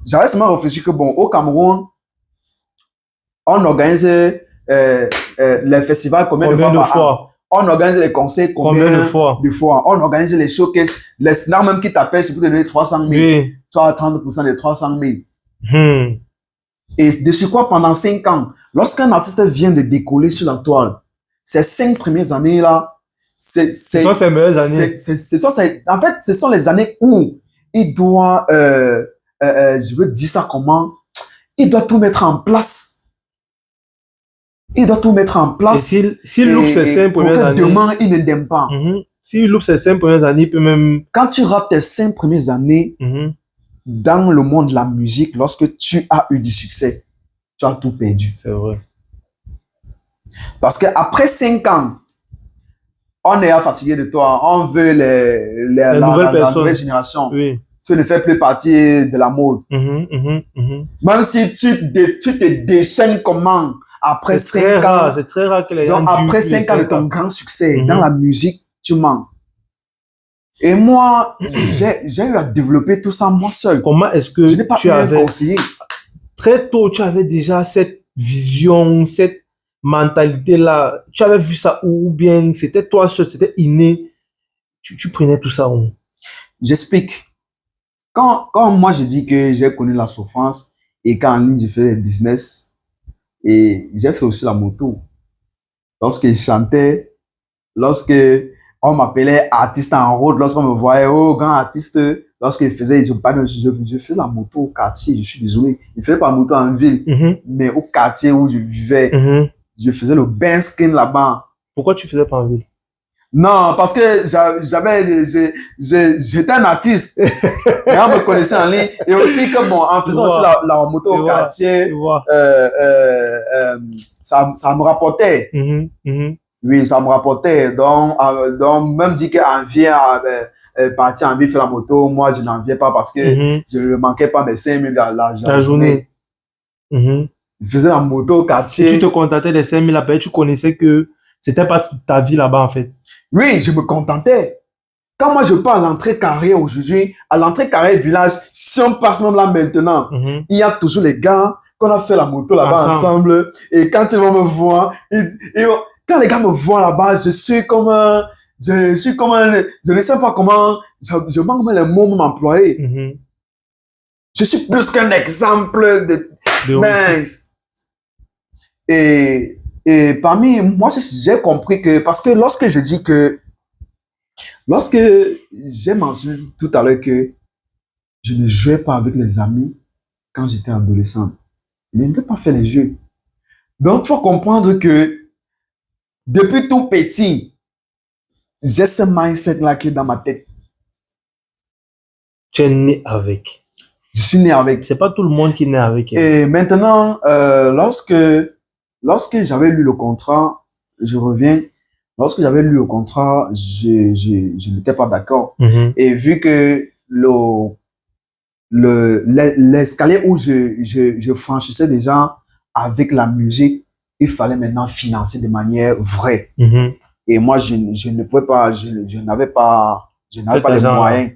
j'avais seulement réfléchi que bon, au Cameroun, on organise les festivals combien de fois an? On organise les concerts combien de fois? On organise les showcases. Les stars même qui t'appellent, c'est pour te donner 300 000. Oui. Soit 30% des 300 000. Et de ce quoi, pendant 5 ans, lorsqu'un artiste vient de décoller sur la toile, ces 5 premières années-là, ce sont ses meilleures années. En fait, ce sont les années où il doit, je veux dire ça comment, il doit tout mettre en place. Il doit tout mettre en place. Et s'il loupe ses 5 premières années. Demain, il ne t'aime pas. S'il loupe ses 5 premières années, il peut même. Quand tu rates tes 5 premières années, dans le monde de la musique, lorsque tu as eu du succès, tu as tout perdu. C'est vrai. Parce qu'après 5 ans, on est fatigué de toi. On veut la nouvelle génération. Oui. Tu ne fais plus partie de la mode. Même si tu te déchaînes comment, après 5 ans. C'est très rare que les gens. Donc, après 5 ans de ton grand succès dans la musique, tu manques. Et moi, j'ai eu à développer tout ça moi seul. Comment est-ce que tu avais, très tôt, tu avais déjà cette vision, cette mentalité-là, tu avais vu ça ou bien c'était toi seul, c'était inné, tu prenais tout ça où? J'explique. Quand moi je dis que j'ai connu la souffrance et qu'en ligne je fais des business et j'ai fait aussi la moto. Lorsque je chantais, lorsque on m'appelait artiste en route, lorsqu'on me voyait, oh, grand artiste, lorsqu'il faisait, je fais la moto au quartier, je suis désolé. Il faisait pas la moto en ville, mais au quartier où je vivais, je faisais le bain skin là-bas. Pourquoi tu faisais pas en ville? Non, parce que j'étais un artiste. Et on me connaissait en ligne. Et aussi, comme bon, en faisant aussi la moto au quartier, ça me rapportait. Oui, ça me rapportait. Donc même dit qu'en vient partir en ville faire la moto, moi, je n'en viens pas parce que je ne manquais pas mes 5 000 la journée. Je faisais la moto au quartier. Et tu te contentais des 5 000 après, tu connaissais que c'était pas ta vie là-bas, en fait. Oui, je me contentais. Quand moi je pars à l'entrée carré aujourd'hui, à l'entrée carré village, si on passe même là maintenant, il y a toujours les gars qu'on a fait la moto là-bas ensemble. Et quand ils vont me voir, quand les gars me voient là-bas, je ne sais pas comment, je manque même les mots même employés. Je suis plus qu'un exemple de mince. Et parmi moi, j'ai compris que, parce que lorsque j'ai mentionné tout à l'heure que je ne jouais pas avec les amis quand j'étais adolescent, je ne peux pas faire les jeux. Donc, il faut comprendre que depuis tout petit, j'ai ce mindset-là qui est dans ma tête. Tu es né avec. Je suis né avec. C'est pas tout le monde qui est né avec. Et maintenant, lorsque j'avais lu le contrat, je reviens. Lorsque j'avais lu le contrat, je n'étais pas d'accord. Et vu que l'escalier où je franchissais déjà avec la musique, il fallait maintenant financer de manière vraie. Et moi, je ne pouvais pas, je n'avais pas les moyens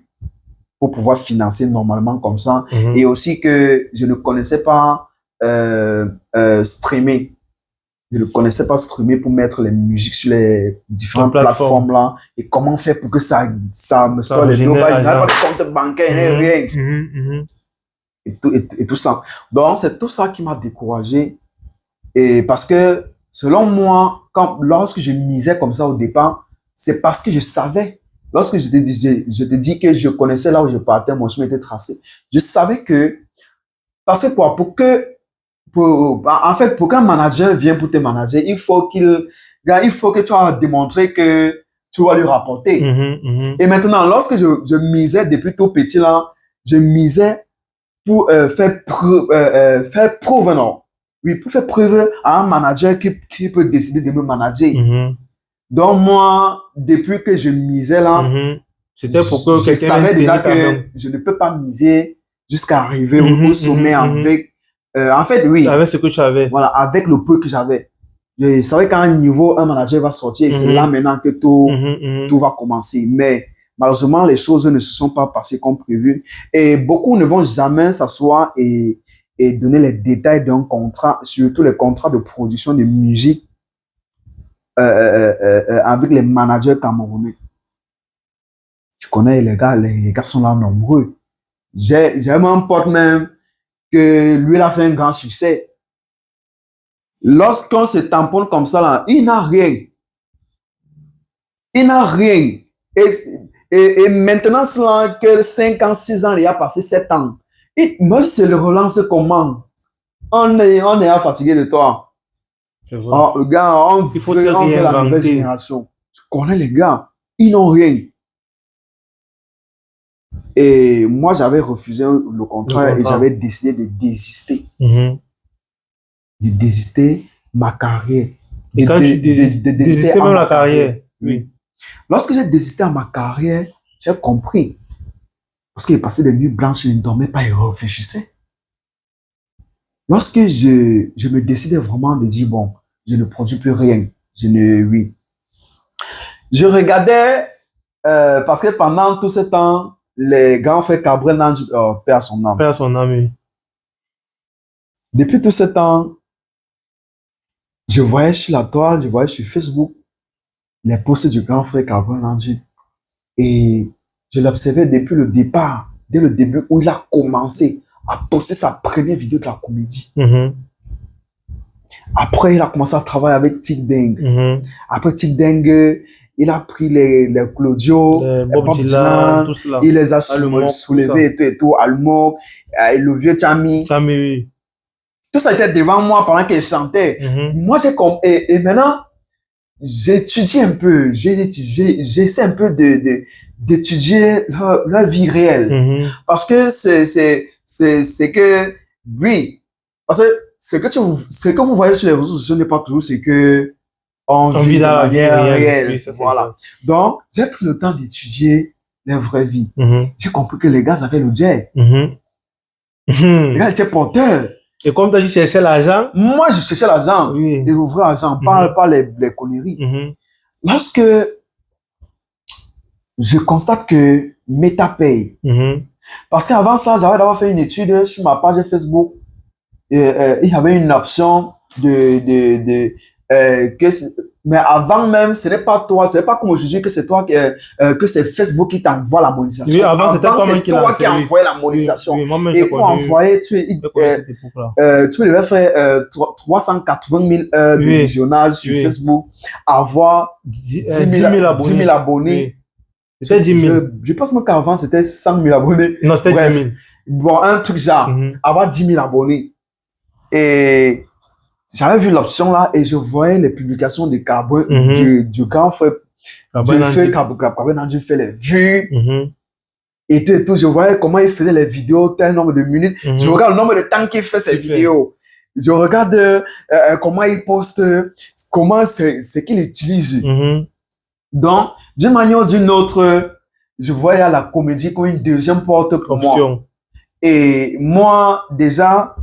pour pouvoir financer normalement comme ça. Et aussi que je ne connaissais pas streamer. Je ne connaissais pas streamer pour mettre les musiques sur les différentes plateformes là. Et comment faire pour que ça me soit les deux balles. Je n'avais pas de compte bancaire, rien. Et tout ça. Donc, c'est tout ça qui m'a découragé. Et parce que, selon moi, lorsque je misais comme ça au départ, c'est parce que je savais. Lorsque je te dis que je connaissais là où je partais, mon chemin était tracé. Je savais que, parce que quoi, en fait, pour qu'un manager vienne pour te manager, il faut que tu aies démontré que tu vas lui rapporter. Et maintenant, lorsque je misais depuis tout petit là, je misais pour faire preuve, non. Oui, pour faire preuve à un manager qui peut décider de me manager. Donc moi, depuis que je misais là, c'était pour que je savais déjà que je ne peux pas miser jusqu'à arriver au sommet avec, en fait, oui. Avec ce que tu avais. Voilà, avec le peu que j'avais. Je savais qu'à un niveau, un manager va sortir et c'est là maintenant que tout va commencer. Mais malheureusement, les choses ne se sont pas passées comme prévu. Et beaucoup ne vont jamais s'asseoir et donner les détails d'un contrat, surtout les contrats de production de musique avec les managers camerounais. Tu connais les gars sont là nombreux. J'ai même un pote même que lui, il a fait un grand succès. Lorsqu'on se tamponne comme ça, là, il n'a rien. Il n'a rien. Et maintenant, cela que 5 ans, 6 ans, il a passé 7 ans. Moi, c'est le relance comment? On est fatigué de toi. C'est vrai. Le gars, on fait la nouvelle génération. Tu connais les gars, ils n'ont rien. Et moi, j'avais refusé le contrat et j'avais décidé de désister. De désister ma carrière. Et quand tu désistais même la carrière. Oui. Lorsque j'ai désisté à ma carrière, j'ai compris. Parce qu'il est passé des nuits blanches, je ne dormais pas et réfléchissais. Lorsque je me décidais vraiment de dire, bon, je ne produis plus rien. Oui. Je regardais, parce que pendant tout ce temps, les grands frères Cabrel Nanji, père son âme. Père son âme, oui. Depuis tout ce temps, je voyais sur la toile, je voyais sur Facebook les posts du grand frère Cabrel Nanji. Et je l'observais depuis le départ, dès le début où il a commencé à poster sa première vidéo de la comédie. Après, il a commencé à travailler avec Tic Deng. Après Tic Deng, il a pris les Claudio, les Bob Dylan, il les a soulevés et tout, Almo, le vieux Chami. Oui. Tout ça était devant moi pendant qu'il chantait. Moi, j'ai compris. Et maintenant, j'étudie un peu, j'essaie un peu d'étudier leur vie réelle. Parce que c'est que, oui, parce que ce que vous voyez sur les réseaux sociaux n'est pas tout, c'est que on vit de manière réelle. Oui, voilà. Donc, j'ai pris le temps d'étudier leur vraie vie. J'ai compris que les gars avaient le jet. Les gars étaient porteurs. Et comme toi, tu cherchais l'argent? Moi, je cherchais l'argent. Oui. Les ouvriers l'argent, pas les conneries. Lorsque je constate que Meta paye. Parce qu'avant ça, j'avais d'abord fait une étude sur ma page Facebook. Il y avait une option mais avant même, ce n'est pas toi, c'est pas comme aujourd'hui que c'est toi que c'est Facebook qui t'envoie la monétisation. Oui, avant c'était toi qui envoyais la monétisation. Oui, moi-même, et pour envoyer, tu devais faire 380 000 heures de visionnage sur Facebook, avoir 10 000 abonnés. Oui. C'était 10 000. Je pense même qu'avant c'était 100 000 abonnés. Non, c'était 10 000. Bon, un truc genre, avoir 10 000 abonnés. Et j'avais vu l'option là et je voyais les publications de Carbone, du grand frère. Carbone Nanji fait les vues. Et tout. Je voyais comment il faisait les vidéos, tel nombre de minutes. Je regarde le nombre de temps qu'il fait ses vidéos. Je regarde comment il poste, comment c'est qu'il utilise. Donc, d'une manière ou d'une autre, je voyais la comédie comme une deuxième porte pour moi. Et moi, déjà,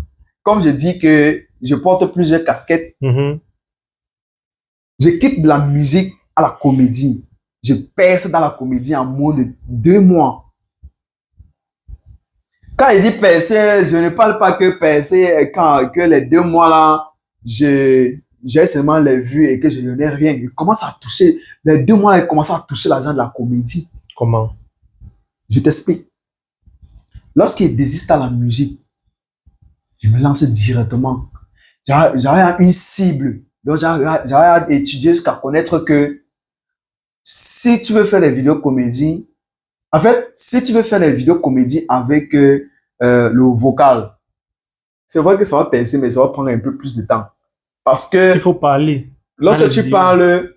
comme je dis que je porte plusieurs casquettes, je quitte de la musique à la comédie. Je perce dans la comédie en moins de 2 mois. Quand je dis percer, je ne parle pas que percer que les 2 mois là, j'ai seulement les vues et que je n'ai rien. Je commence à toucher, les 2 mois, je commence à toucher l'argent de la comédie. Comment? Je t'explique. Lorsqu'il désiste à la musique, je me lance directement. J'avais une cible. Donc, j'avais étudié jusqu'à connaître que si tu veux faire des vidéos comédies, en fait, si tu veux faire des vidéos comédies avec le vocal, c'est vrai que ça va percer, mais ça va prendre un peu plus de temps. Parce que il faut parler. Lorsque tu parles,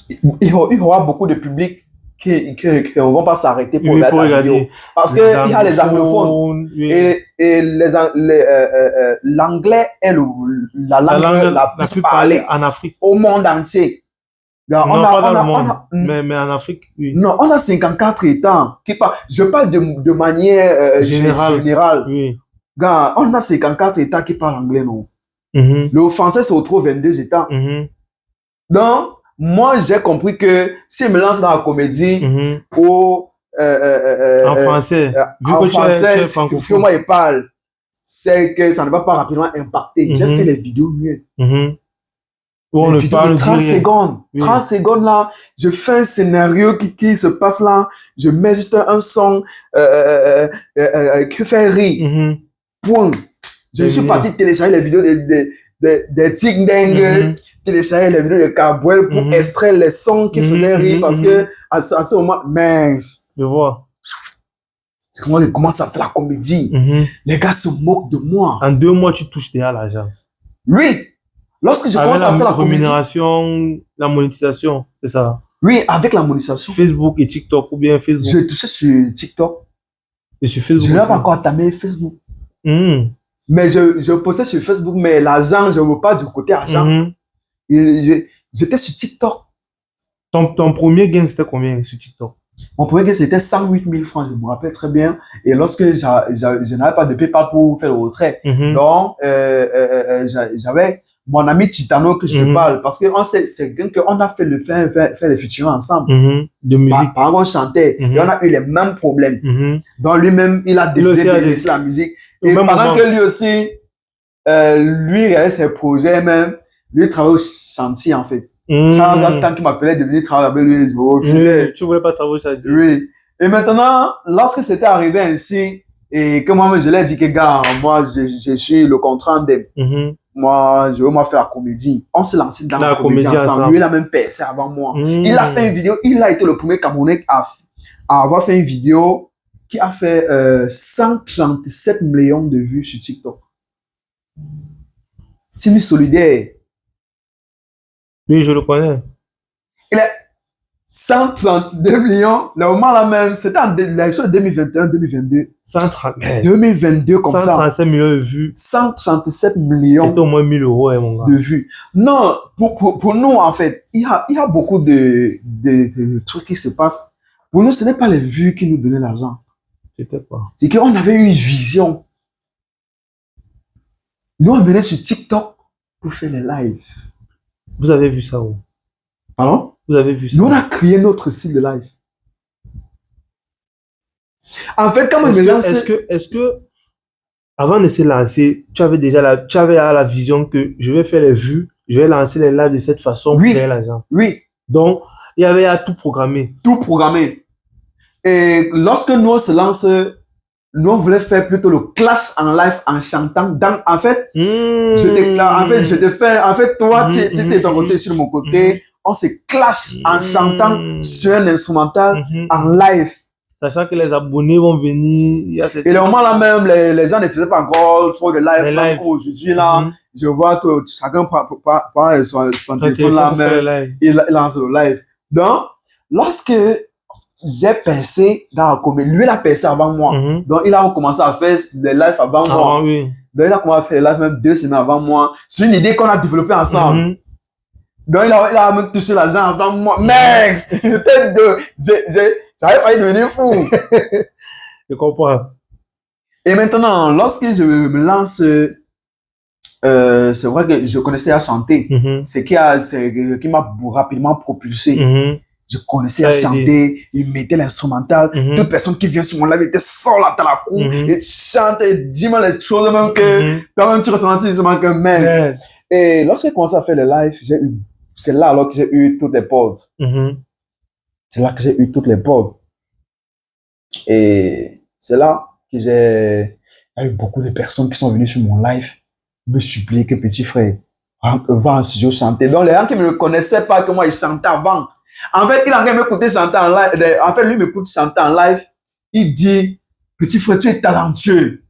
il y aura beaucoup de public. qui ne vont pas s'arrêter pour Oui, regarder pour ta vidéo. regarder. Parce qu'il y a les anglophones. Oui. Et l'anglais est la langue la plus parlée en Afrique. au monde entier. Donc, Non, pas dans le monde, mais en Afrique, oui. Non, on a 54 États qui parlent. Je parle de manière générale. Oui. Gars, on a 54 États qui parlent anglais, non? Le français se retrouve 22 États. Donc, moi, j'ai compris que si je me lance dans la comédie pour en français, vu en que français, tu es parce que moi, je parle, c'est que ça ne va pas rapidement impacter. J'ai fait les vidéos mieux. On les ne vidéos parle de 30 secondes. Oui. 30 secondes là, je fais un scénario qui se passe là, je mets juste un son qui fait rire. Point. Je suis parti télécharger les vidéos des Tic Deng, télécharger les vidéos de Cabwell pour extraire les sons qui faisaient rire parce que à ce moment, mince. Je vois. C'est comment je commence à faire la comédie. Les gars se moquent de moi. En 2 mois, tu touches déjà l'argent. Oui. Lorsque je commence à faire la rémunération, la monétisation, c'est ça? Oui, avec la monétisation. Facebook et TikTok ou bien Facebook? Je touchais sur TikTok. Et sur Facebook? Je n'ai pas encore tamé Facebook. Mais je postais sur Facebook, mais l'argent, je ne veux pas du côté argent. J'étais sur TikTok. Ton premier gain, c'était combien sur TikTok? Mon premier gain, c'était 108 000 francs, je me rappelle très bien. Et lorsque je n'avais pas de PayPal pour faire le retrait, donc j'avais mon ami Titano que je te parle, parce que c'est quelqu'un qu'on a fait les featuring ensemble. De musique. Par exemple, on chantait, et on a eu les mêmes problèmes. Donc lui-même, il a décidé de laisser la musique. Et pendant que lui aussi, lui, il avait ses projets même, lui travaillait au chantier en fait. Chaque temps qu'il m'appelait de venir travailler avec lui, je refusais. Tu voulais pas travailler au chantier? Oui. Et maintenant, lorsque c'était arrivé ainsi, et que moi-même je l'ai dit que gars, moi je suis le contrat d'elle. Moi, je veux moi faire la comédie. On s'est lancé dans la comédie ensemble. Lui, il a même percé avant moi. Il a fait une vidéo, il a été le premier Camerounais à avoir fait une vidéo qui a fait 137 millions de vues sur TikTok. Timmy Solidaire. Oui, je le connais. Il a 132 millions. Le moment là même, c'était en 2021-2022. 2022 comme 135 millions de vues. 137 millions. C'était au moins 1000 euros, hein, mon gars. De vues. Non, pour nous, en fait, il y a beaucoup de trucs qui se passent. Pour nous, ce n'est pas les vues qui nous donnaient l'argent. C'était pas. C'est qu'on avait une vision. Nous, on venait sur TikTok pour faire les lives. Vous avez vu ça où? Pardon? Vous avez vu ça? Nous, on a créé notre site de live. En fait, quand je me lançais... Est-ce que, avant de se lancer, tu avais la vision que je vais faire les vues, je vais lancer les lives de cette façon pour créer l'argent? Oui. Donc, il y avait à tout programmer. Tout programmer. Et lorsque nous on se lance, nous on voulait faire plutôt le clash en live en chantant. Donc, en fait, toi, tu étais de ton côté, sur mon côté. On se clash en chantant sur un instrumental en live. Sachant que les abonnés vont venir. Et le moment là même, les gens ne faisaient pas encore trop de live. Aujourd'hui là, je vois que chacun prend son téléphone là même. Il lance le live. Donc, lorsque j'ai percé dans la comédie, lui il a percé avant moi. Donc, il a commencé à faire des lives avant moi. Oui. Donc, il a commencé à faire des lives même 2 semaines avant moi. C'est une idée qu'on a développée ensemble. Donc, il a même touché l'argent avant moi. Mec, c'était j'avais failli devenir fou. Je comprends. Et maintenant, lorsque je me lance, c'est vrai que je connaissais à chanter. C'est qui m'a rapidement propulsé. Je connaissais à chanter, il mettait l'instrumental. Toute personne qui vient sur mon live était sort là dans la cour et chante et dis-moi les choses même que toi-même tu ressentis seulement que mince. Et lorsque j'ai commencé à faire les lives, c'est là alors que j'ai eu toutes les portes. C'est là que j'ai eu toutes les portes. Et c'est là que il y a eu beaucoup de personnes qui sont venues sur mon live me supplier que petit frère va en studio chanter. Donc les gens qui ne me connaissaient pas que moi, ils chantais avant. En fait, il a rien m'écouter chanter en live. En fait, lui m'écoute chanter en live. Il dit, petit frère, tu es talentueux.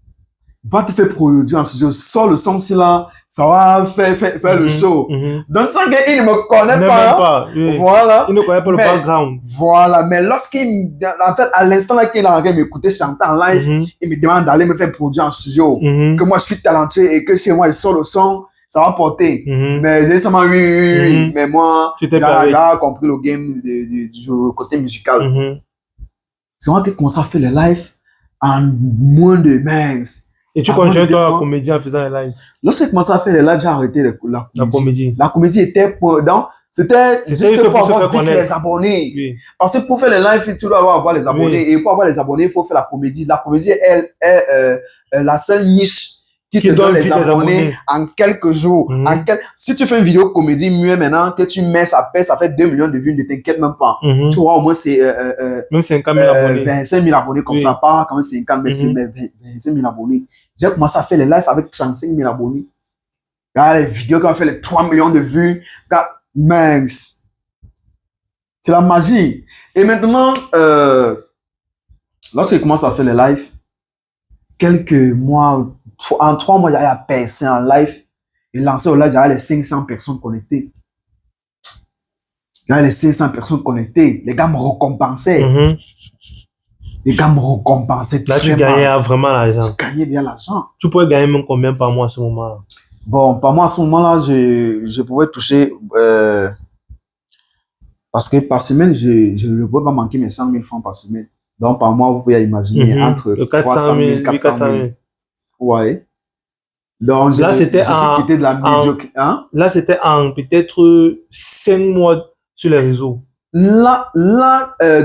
va te faire produire en studio, sors le son, si là, ça va faire le show. Donc, sans qu'il ne me connaît Même pas. pas. Oui. Voilà. Il ne connaît pas le Mais- background. Voilà, mais lorsqu'il, en fait, à l'instant là qu'il est en train de m'écouter chanter en live, il me demande d'aller me faire produire en studio. Que moi, je suis talentueux et que chez moi, je sors le son, ça va porter. Mais j'ai seulement oui. Mais moi, Tu j'ai t'es pas compris le game du côté musical. C'est moi qui commence à faire les lives en moins de minutes. Et tu Avant continues de toi la dépendre- comédie en faisant les lives. Lorsque j'ai commencé à faire les lives, j'ai arrêté la La comédie. La comédie était donc, c'était C'était juste juste pour pour se avoir faire vite connaître. les abonnés. Oui. Parce que pour faire les lives, tu dois avoir les abonnés. Et pour avoir les abonnés, il faut faire la comédie. La comédie, elle est la seule niche qui te donne les vite abonnés en quelques jours. Si tu fais une vidéo comédie mieux maintenant, que tu mets, ça fait 2 millions de vues, ne t'inquiète même pas. Tu vois, au moins, c'est Même 50 000 abonnés. 25 000 abonnés comme Oui. ça, pas quand même 50, mais c'est 25 000 abonnés. J'ai commencé à faire les lives avec 35 000 abonnés. Regarde les vidéos qui ont fait les 3 millions de vues. Regarde, mince. C'est la magie. Et maintenant, lorsque je commence à faire les lives, quelques mois, en 3 mois, j'avais percé en live. Et lancé au live, j'avais les 500 personnes connectées. J'avais les 500 personnes connectées. Les gars me récompensaient. Les gars me récompensaient. Là, tu gagnais vraiment l'argent. Je gagnais bien l'argent. Tu pourrais gagner même combien par mois à ce moment-là? Bon, par mois, à ce moment-là, je pouvais toucher, parce que par semaine, je ne pouvais pas manquer mes 100 000 francs par semaine. Donc, par mois, vous pouvez imaginer entre 400 000, 400 000. Ouais. Donc, là, c'était quitté de la médiocrité. Hein? Là, c'était en peut-être 5 mois sur les réseaux. Là,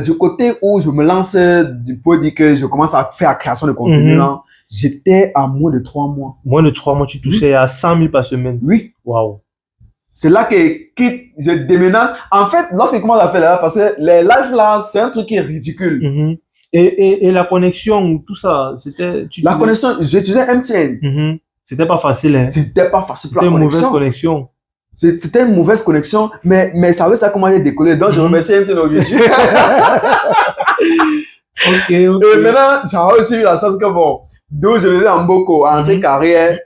du côté où je me lance, pour dire que je commence à faire la création de contenu, là, j'étais à moins de 3 mois. Moins de 3 mois, tu touchais à 100 000 par semaine. Oui. Waouh. C'est là que je déménage. En fait, lorsque je commence à faire là, parce que les lives là, c'est un truc qui est ridicule. Et la connexion, tout ça, c'était... La connexion, j'utilisais MTN. C'était pas facile, hein. C'était pas facile pour la connexion. C'était une mauvaise connexion. C'était une mauvaise connexion, mais ça veut ça comment j'ai décollé. Donc, je remercie MTN aujourd'hui. Ok. Et maintenant, j'ai aussi eu la chance que bon, d'où je vivais en Boko, en carrière,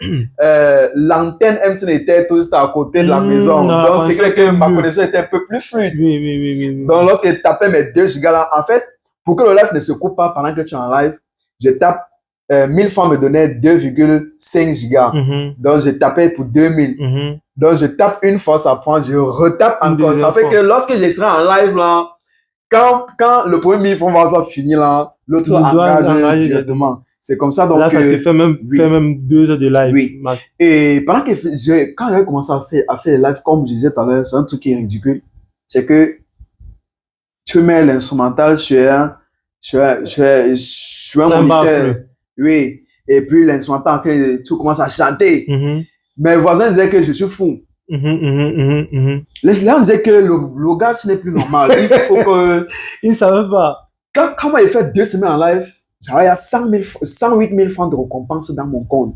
l'antenne MTN était tout juste à côté de la maison. Donc, c'est clair que ma connexion était un peu plus fluide. Oui. Donc, lorsque je tapais mes 2 gigas là, en fait, pour que le live ne se coupe pas pendant que tu es en live, je tape 1000 francs me donnait 2,5 gigas. Donc, je tapais pour 2000. Donc, je tape une fois, ça prend, je retape encore. Ça fait que lorsque je serai en live là, quand le premier 1000 francs va finir là, l'autre engage directement. C'est comme ça. Donc, là, ça te fait même 2 heures de live. Oui. Et pendant que quand j'avais commencé à faire les lives, comme je disais tout à l'heure, c'est un truc qui est ridicule. C'est que tu mets l'instrumental sur un moniteur. Oui. Et puis l'instrumental, tu commences à chanter. Mes voisins disaient que je suis fou. Là, on disait que le gars, ce n'est plus normal. Il faut que... Il ne savait pas. Quand moi, j'ai fait 2 semaines en live, j'avais 108 000 francs de récompense dans mon compte.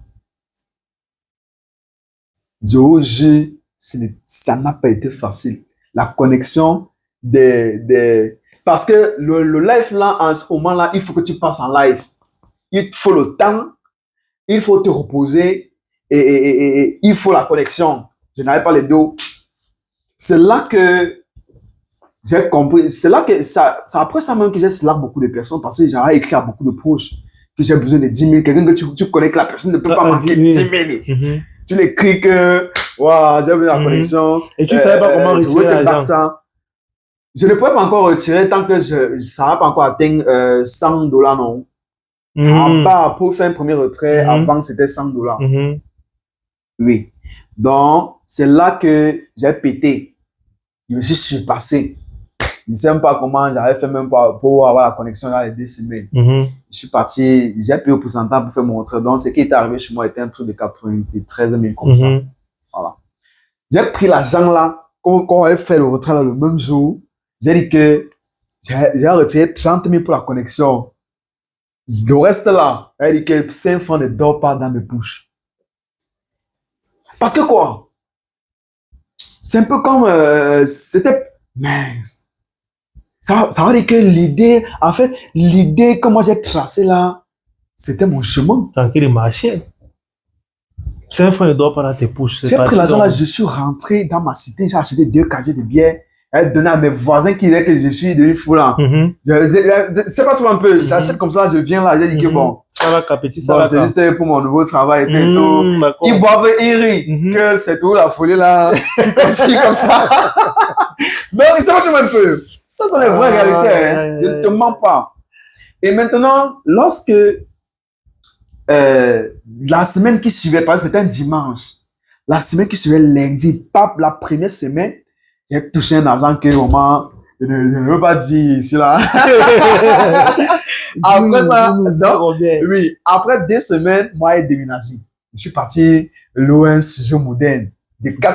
Ça n'a pas été facile. La connexion parce que le live là, en ce moment là, il faut que tu passes en live. Il faut le temps, il faut te reposer et il faut la connexion. Je n'avais pas les deux. C'est là que j'ai compris. C'est là que après ça même que j'ai slack beaucoup de personnes parce que j'avais écrit à beaucoup de proches que j'ai besoin de 10 000. Quelqu'un que tu connais que la personne ne peut pas manquer 10 000. Tu l'écris que, waouh, j'ai besoin de la connexion. Et tu savais pas comment retirer l'argent. Je ne pouvais pas encore retirer tant que ça n'a pas encore atteint $100, non. En bas, pour faire un premier retrait, avant, c'était $100. Oui. Donc, c'est là que j'ai pété. Je me suis surpassé. Je ne sais même pas comment j'avais fait même pour avoir la connexion dans les 2 semaines. Je suis parti, j'ai payé au pourcentage pour faire mon retrait. Donc, ce qui est arrivé chez moi était un truc de 93 000 comme ça. Voilà. J'ai pris l'argent là, quand on avait fait le retrait là, le même jour. J'ai dit que j'ai retiré 30 000 pour la connexion. Le reste là, j'ai dit que 5 francs ne dort pas dans mes poches. Parce que quoi? C'est un peu comme, c'était mince. Ça veut dire que l'idée, en fait, l'idée que moi j'ai tracée là, C'était mon chemin. Tranquille, il marchait. 5 francs ne doit pas dans tes poches. J'ai pris l'argent là, je suis rentré dans ma cité, j'ai acheté 2 casiers de bière. Elle donnait à mes voisins qui disaient que je suis devenu fou là. C'est pas souvent un peu. J'achète comme ça, je viens là, j'ai dit que bon. Ça va capetit, ça Bon, va. c'est juste pour mon nouveau travail et tout. Ils boivent et ils rient. Que c'est tout la folie là. Qui continue comme ça. Donc, c'est pas souvent un peu. Ça, c'est la vraie réalité. Hein. Je ne te mens pas. Et maintenant, lorsque la semaine qui suivait, parce que c'était un dimanche, la semaine qui suivait lundi, la première semaine, j'ai touché un argent que vraiment, je ne veux pas dire ici là. Après ça, oui, après 2 semaines, moi j'ai déménagé. Je suis parti louer un studio moderne.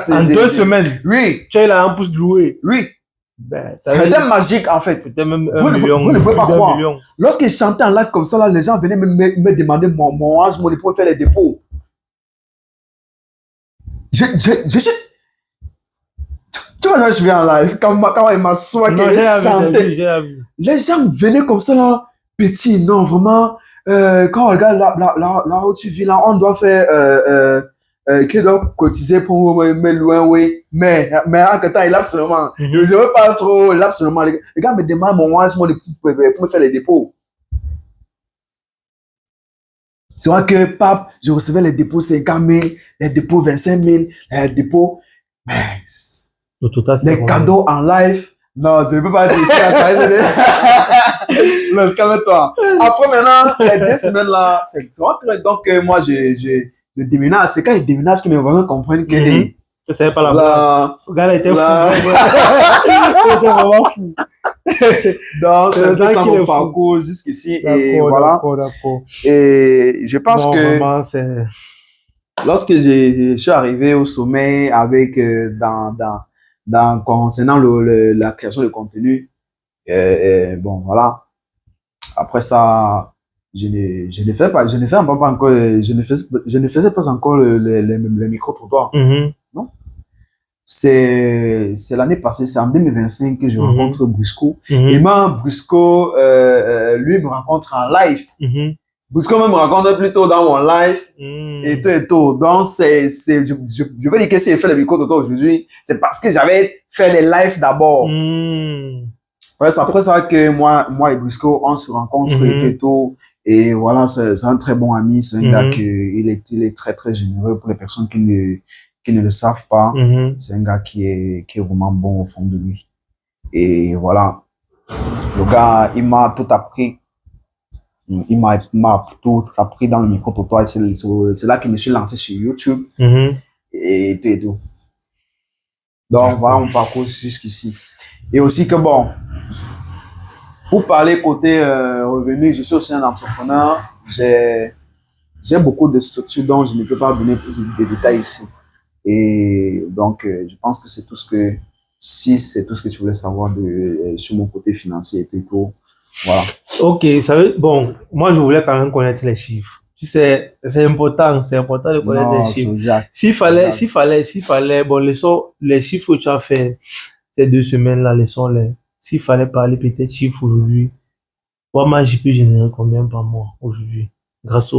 En 2 semaines? Oui. Tu as eu la pouce de louer? Oui. Ben, c'était magique en fait. C'était même vous ne pouvez pas croire. Lorsque je chantais en live comme ça, là, les gens venaient me demander mon âge, mon époux, faire les dépôts. Je suis... Tu vois, je suis en live, quand il m'assoit, que je chantais. Les gens venaient comme ça, là, petit, non, vraiment, quand on regarde là où tu vis, là, on doit faire, qui doit cotiser pour me louer, oui. Mais en que temps, il a absolument. Je ne veux pas trop, il a absolument. Les gars me demandent mon âge, mon époux, pour me faire les dépôts. C'est vrai que, pape, je recevais les dépôts 50 000, les dépôts 25 000, les dépôts, mais, les cadeaux en live. Non, je ne peux pas dire ça. Non, calme-toi. Après, maintenant, les 2 semaines là, c'est vrai. Donc, moi, je déménage. C'est quand je déménage que mes voisins comprennent que. Ça savais pas la blague. Le gars, il était fou. Il était vraiment fou. Donc, c'est ça mon parcours jusqu'ici. Et voilà. D'accord. Et je pense que. Vraiment, c'est. Lorsque je suis arrivé au sommet avec, concernant la création de contenu, bon, voilà. Après ça, je ne faisais pas encore le micro-trottoir. Non? C'est l'année passée, c'est en 2025 que je rencontre Brusco. Et moi, Brusco, lui me rencontre en live. Brusco me rencontre plutôt dans mon live. Et tout. Donc, je veux dire que si j'ai fait le micro-trottoir aujourd'hui, c'est parce que j'avais fait les lives d'abord. Ouais, c'est après ça que moi et Brusco, on se rencontre et tout. Et voilà, c'est un très bon ami. C'est un gars il est très, très généreux pour les personnes qui ne le savent pas. C'est un gars qui est vraiment bon au fond de lui. Et voilà. Le gars, il m'a tout appris. Il m'a tout appris dans le micro-trottoir. C'est là que je me suis lancé sur YouTube. Et tout. Donc, voilà mon parcours jusqu'ici. Et aussi que bon, pour parler côté revenu, je suis aussi un entrepreneur. J'ai beaucoup de structures dont je ne peux pas donner plus de détails ici. Et donc, je pense que c'est tout ce que tu voulais savoir sur mon côté financier et tout. Voilà. Ok, bon, moi je voulais quand même connaître les chiffres. Tu sais, c'est important de connaître les chiffres. S'il fallait, bon, les chiffres que tu as fait ces 2 semaines-là, s'il fallait parler peut-être chiffres aujourd'hui, moi, j'ai pu générer combien par mois aujourd'hui, grâce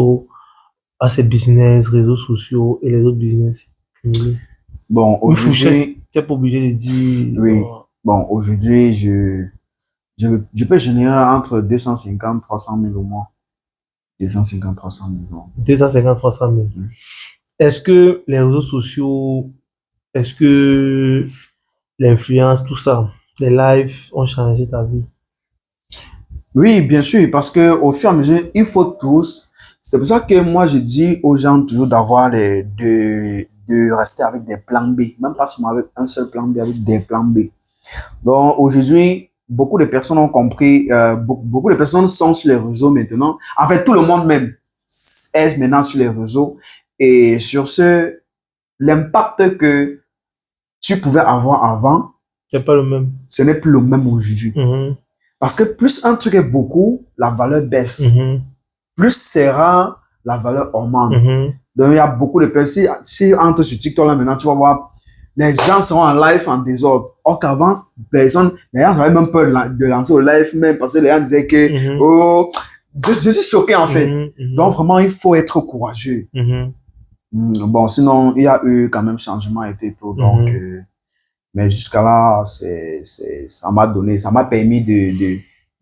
à ces business, réseaux sociaux et les autres business cumulés? Bon, aujourd'hui, tu n'es pas obligé de dire. Oui. Bon, aujourd'hui, je peux générer entre 250 300 000 au mois. 250 300 000 au mois. 250 300 000. Est-ce que les réseaux sociaux, est-ce que l'influence, tout ça, les lives ont changé ta vie? Oui, bien sûr, parce que au fur et à mesure, il faut tous. C'est pour ça que moi, je dis aux gens toujours d'avoir de rester avec des plans B, même pas seulement avec un seul plan B, avec des plans B. Donc, aujourd'hui, beaucoup de personnes ont compris, beaucoup de personnes sont sur les réseaux maintenant. En fait, tout le monde même est maintenant sur les réseaux. Et sur ce, l'impact que tu pouvais avoir avant, c'est pas le même. Ce n'est plus le même aujourd'hui. Parce que plus un truc est beaucoup, la valeur baisse. Plus c'est rare, la valeur augmente. Donc, il y a beaucoup de personnes. Si entre sur TikTok là maintenant, tu vas voir, les gens seront en live en désordre. Or qu'avant, les gens avaient même peur de lancer au live même parce que les gens disaient que, je suis choqué, en fait. Donc, vraiment, il faut être courageux. Bon, sinon, il y a eu quand même changement et tout. Donc, mais jusqu'à là, ça m'a permis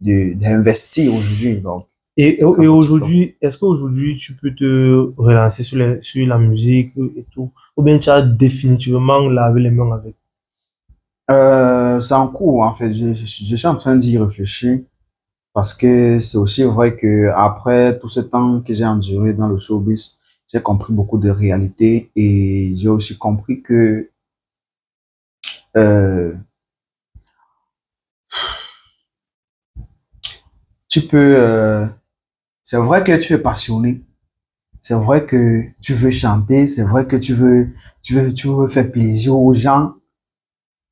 d'investir aujourd'hui. Donc, et aujourd'hui, est-ce qu'aujourd'hui, tu peux te relancer sur la musique et tout? Ou bien tu as définitivement lavé les mains avec? C'est en cours, en fait. Je suis en train d'y réfléchir parce que c'est aussi vrai que après tout ce temps que j'ai enduré dans le showbiz, j'ai compris beaucoup de réalités et j'ai aussi compris que euh, tu peux, c'est vrai que tu es passionné, c'est vrai que tu veux chanter, c'est vrai que tu veux faire plaisir aux gens,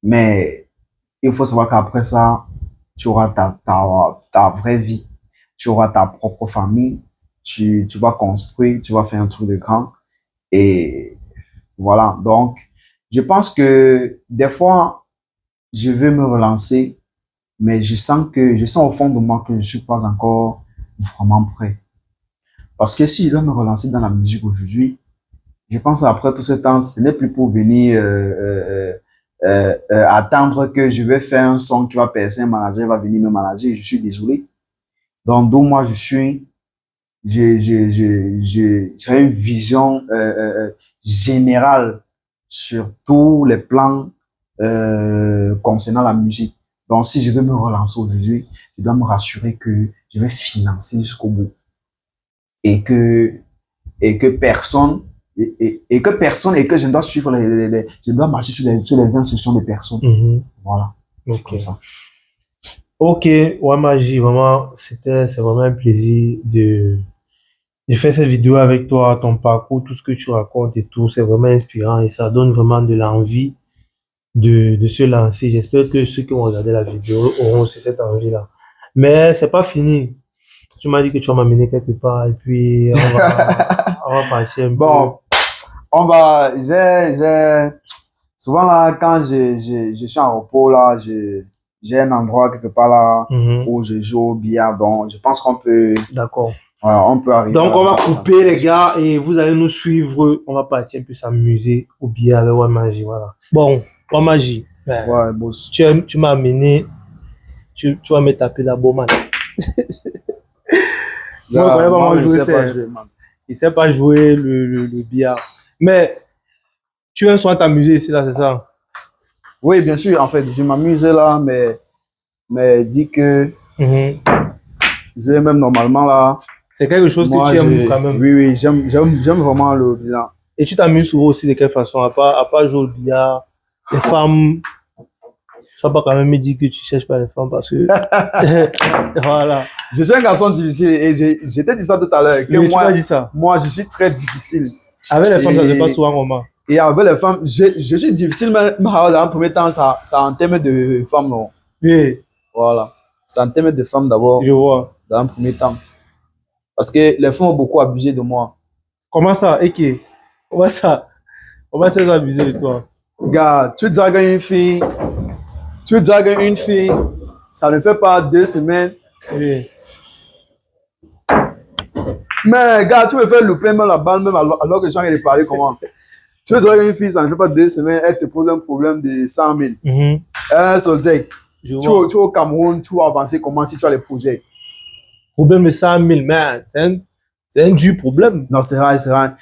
mais il faut savoir qu'après ça, tu auras ta vraie vie, tu auras ta propre famille, tu vas construire, tu vas faire un truc de grand et voilà. Donc, je pense que des fois, je veux me relancer, mais je sens au fond de moi que je suis pas encore vraiment prêt. Parce que si je dois me relancer dans la musique aujourd'hui, je pense après tout ce temps, ce n'est plus pour venir attendre que je vais faire un son qui va percer, un manager va venir me manager. Je suis désolé. Donc, d'où moi je suis, j'ai une vision générale sur tous les plans concernant la musique. Donc, si je veux me relancer aujourd'hui, je dois me rassurer que je vais financer jusqu'au bout et que personne et que je dois suivre je dois marcher sur les instructions de personne. Voilà. Ok. Ça. Ok, Wamaji, vraiment, c'est vraiment un plaisir de faire cette vidéo avec toi, ton parcours, tout ce que tu racontes et tout, c'est vraiment inspirant et ça donne vraiment de l'envie de se lancer. J'espère que ceux qui ont regardé la vidéo auront aussi cette envie-là. Mais c'est pas fini. Tu m'as dit que tu vas m'amener quelque part et puis on va partir un peu. Bon, souvent là, quand je suis en repos là, j'ai un endroit quelque part là où je joue au billard. Donc, je pense qu'on peut. D'accord. Voilà, on peut arriver. Donc, on va couper les gars et vous allez nous suivre. On va partir un peu s'amuser au billard avec Wamaji, voilà. Bon, Wamaji. Ouais, boss. Tu m'as amené. Tu vas me taper d'abord, man. Moi, il sait pas jouer le billard. Mais tu viens souvent t'amuser ici, là, c'est ça? Oui, bien sûr. En fait, je m'amuse là, mais dis que j'ai même normalement là. C'est quelque chose que tu aimes quand même. Oui, j'aime vraiment le billard. Et tu t'amuses souvent aussi de quelle façon? À part jouer au billard, les femmes. Tu vas pas quand même me dire que tu cherches pas les femmes parce que. Voilà. Je suis un garçon difficile et je t'ai dit ça tout à l'heure. Oui, tu m'as dit ça. Moi, je suis très difficile. Avec les femmes, ça se passe souvent comment? Et avec les femmes, je suis difficile, mais dans un premier temps, ça en termes de femmes, non? Oui. Voilà. C'est en termes de femmes d'abord. Je vois. Dans un premier temps. Parce que les femmes ont beaucoup abusé de moi. Comment ça, Eke? Comment ça abuser de toi? Gars, tu dragues une fille, ça ne fait pas 2 semaines. Oui. Mais gars, tu me fais louper même la balle, même alors que je suis en train de parler comment. Tu dragues une fille, ça ne fait pas 2 semaines, elle te pose un problème de 100 000. Soldier, tu es au Cameroun, tu vas avancer comment si tu as les projets? Problème de 100 000, man. C'est un dur problème. Non, c'est vrai. C'est vrai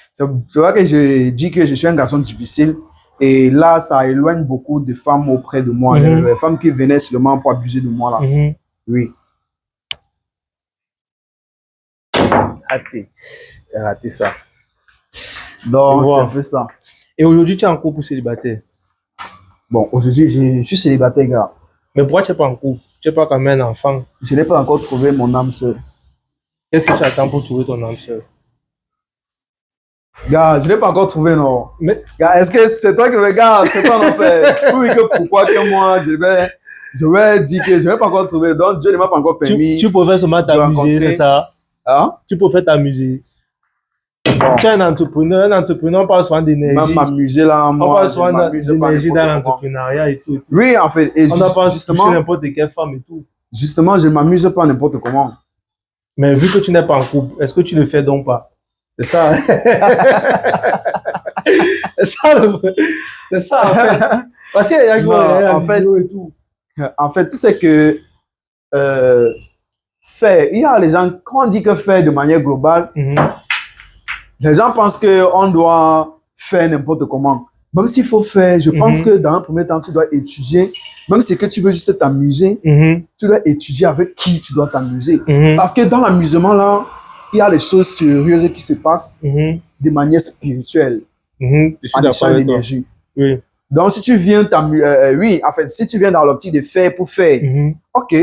que je dis que je suis un garçon difficile. Et là, ça éloigne beaucoup de femmes auprès de moi. Les femmes qui venaient seulement pour abuser de moi, là. Oui. Raté ça. Donc, c'est un peu ça. Et aujourd'hui, tu es en couple ou célibataire? Bon, aujourd'hui, je suis célibataire, gars. Mais pourquoi tu n'es pas en couple? Tu n'es pas quand même un enfant? Je n'ai pas encore trouvé mon âme sœur. Qu'est-ce que tu attends pour trouver ton âme sœur? Gars, je n'ai pas encore trouvé, non. Mais, gars, est-ce que c'est toi qui regardes? C'est toi, non, père. Tu peux dire que pourquoi que moi, je vais dire que je n'ai pas encore trouvé. Donc, Dieu ne m'a pas encore permis. Tu préfères seulement t'amuser, c'est ça? Hein? Tu préfères t'amuser. Bon. Tu es un entrepreneur, on parle souvent d'énergie. Même m'amuser là, moi. On parle souvent d'énergie dans l'entrepreneuriat et tout. Oui, en fait. Et on n'a pas justement n'importe quelle femme et tout. Justement, je ne m'amuse pas n'importe comment. Mais vu que tu n'es pas en couple, est-ce que tu le fais donc pas? C'est ça. C'est ça, c'est ça, en fait. Parce qu'il y a des gens qui vont regarder la vidéo et tout. En fait, tu sais que faire, il y a les gens, quand on dit que faire de manière globale, les gens pensent qu'on doit faire n'importe comment. Même s'il faut faire, je pense que dans un premier temps, tu dois étudier. Même si que tu veux juste t'amuser, tu dois étudier avec qui tu dois t'amuser. Parce que dans l'amusement, là, il y a des choses sérieuses qui se passent de manière spirituelle, en échange d'énergie. Oui. Donc, si tu viens oui, en fait, si tu viens dans l'optique de faire pour faire, ok,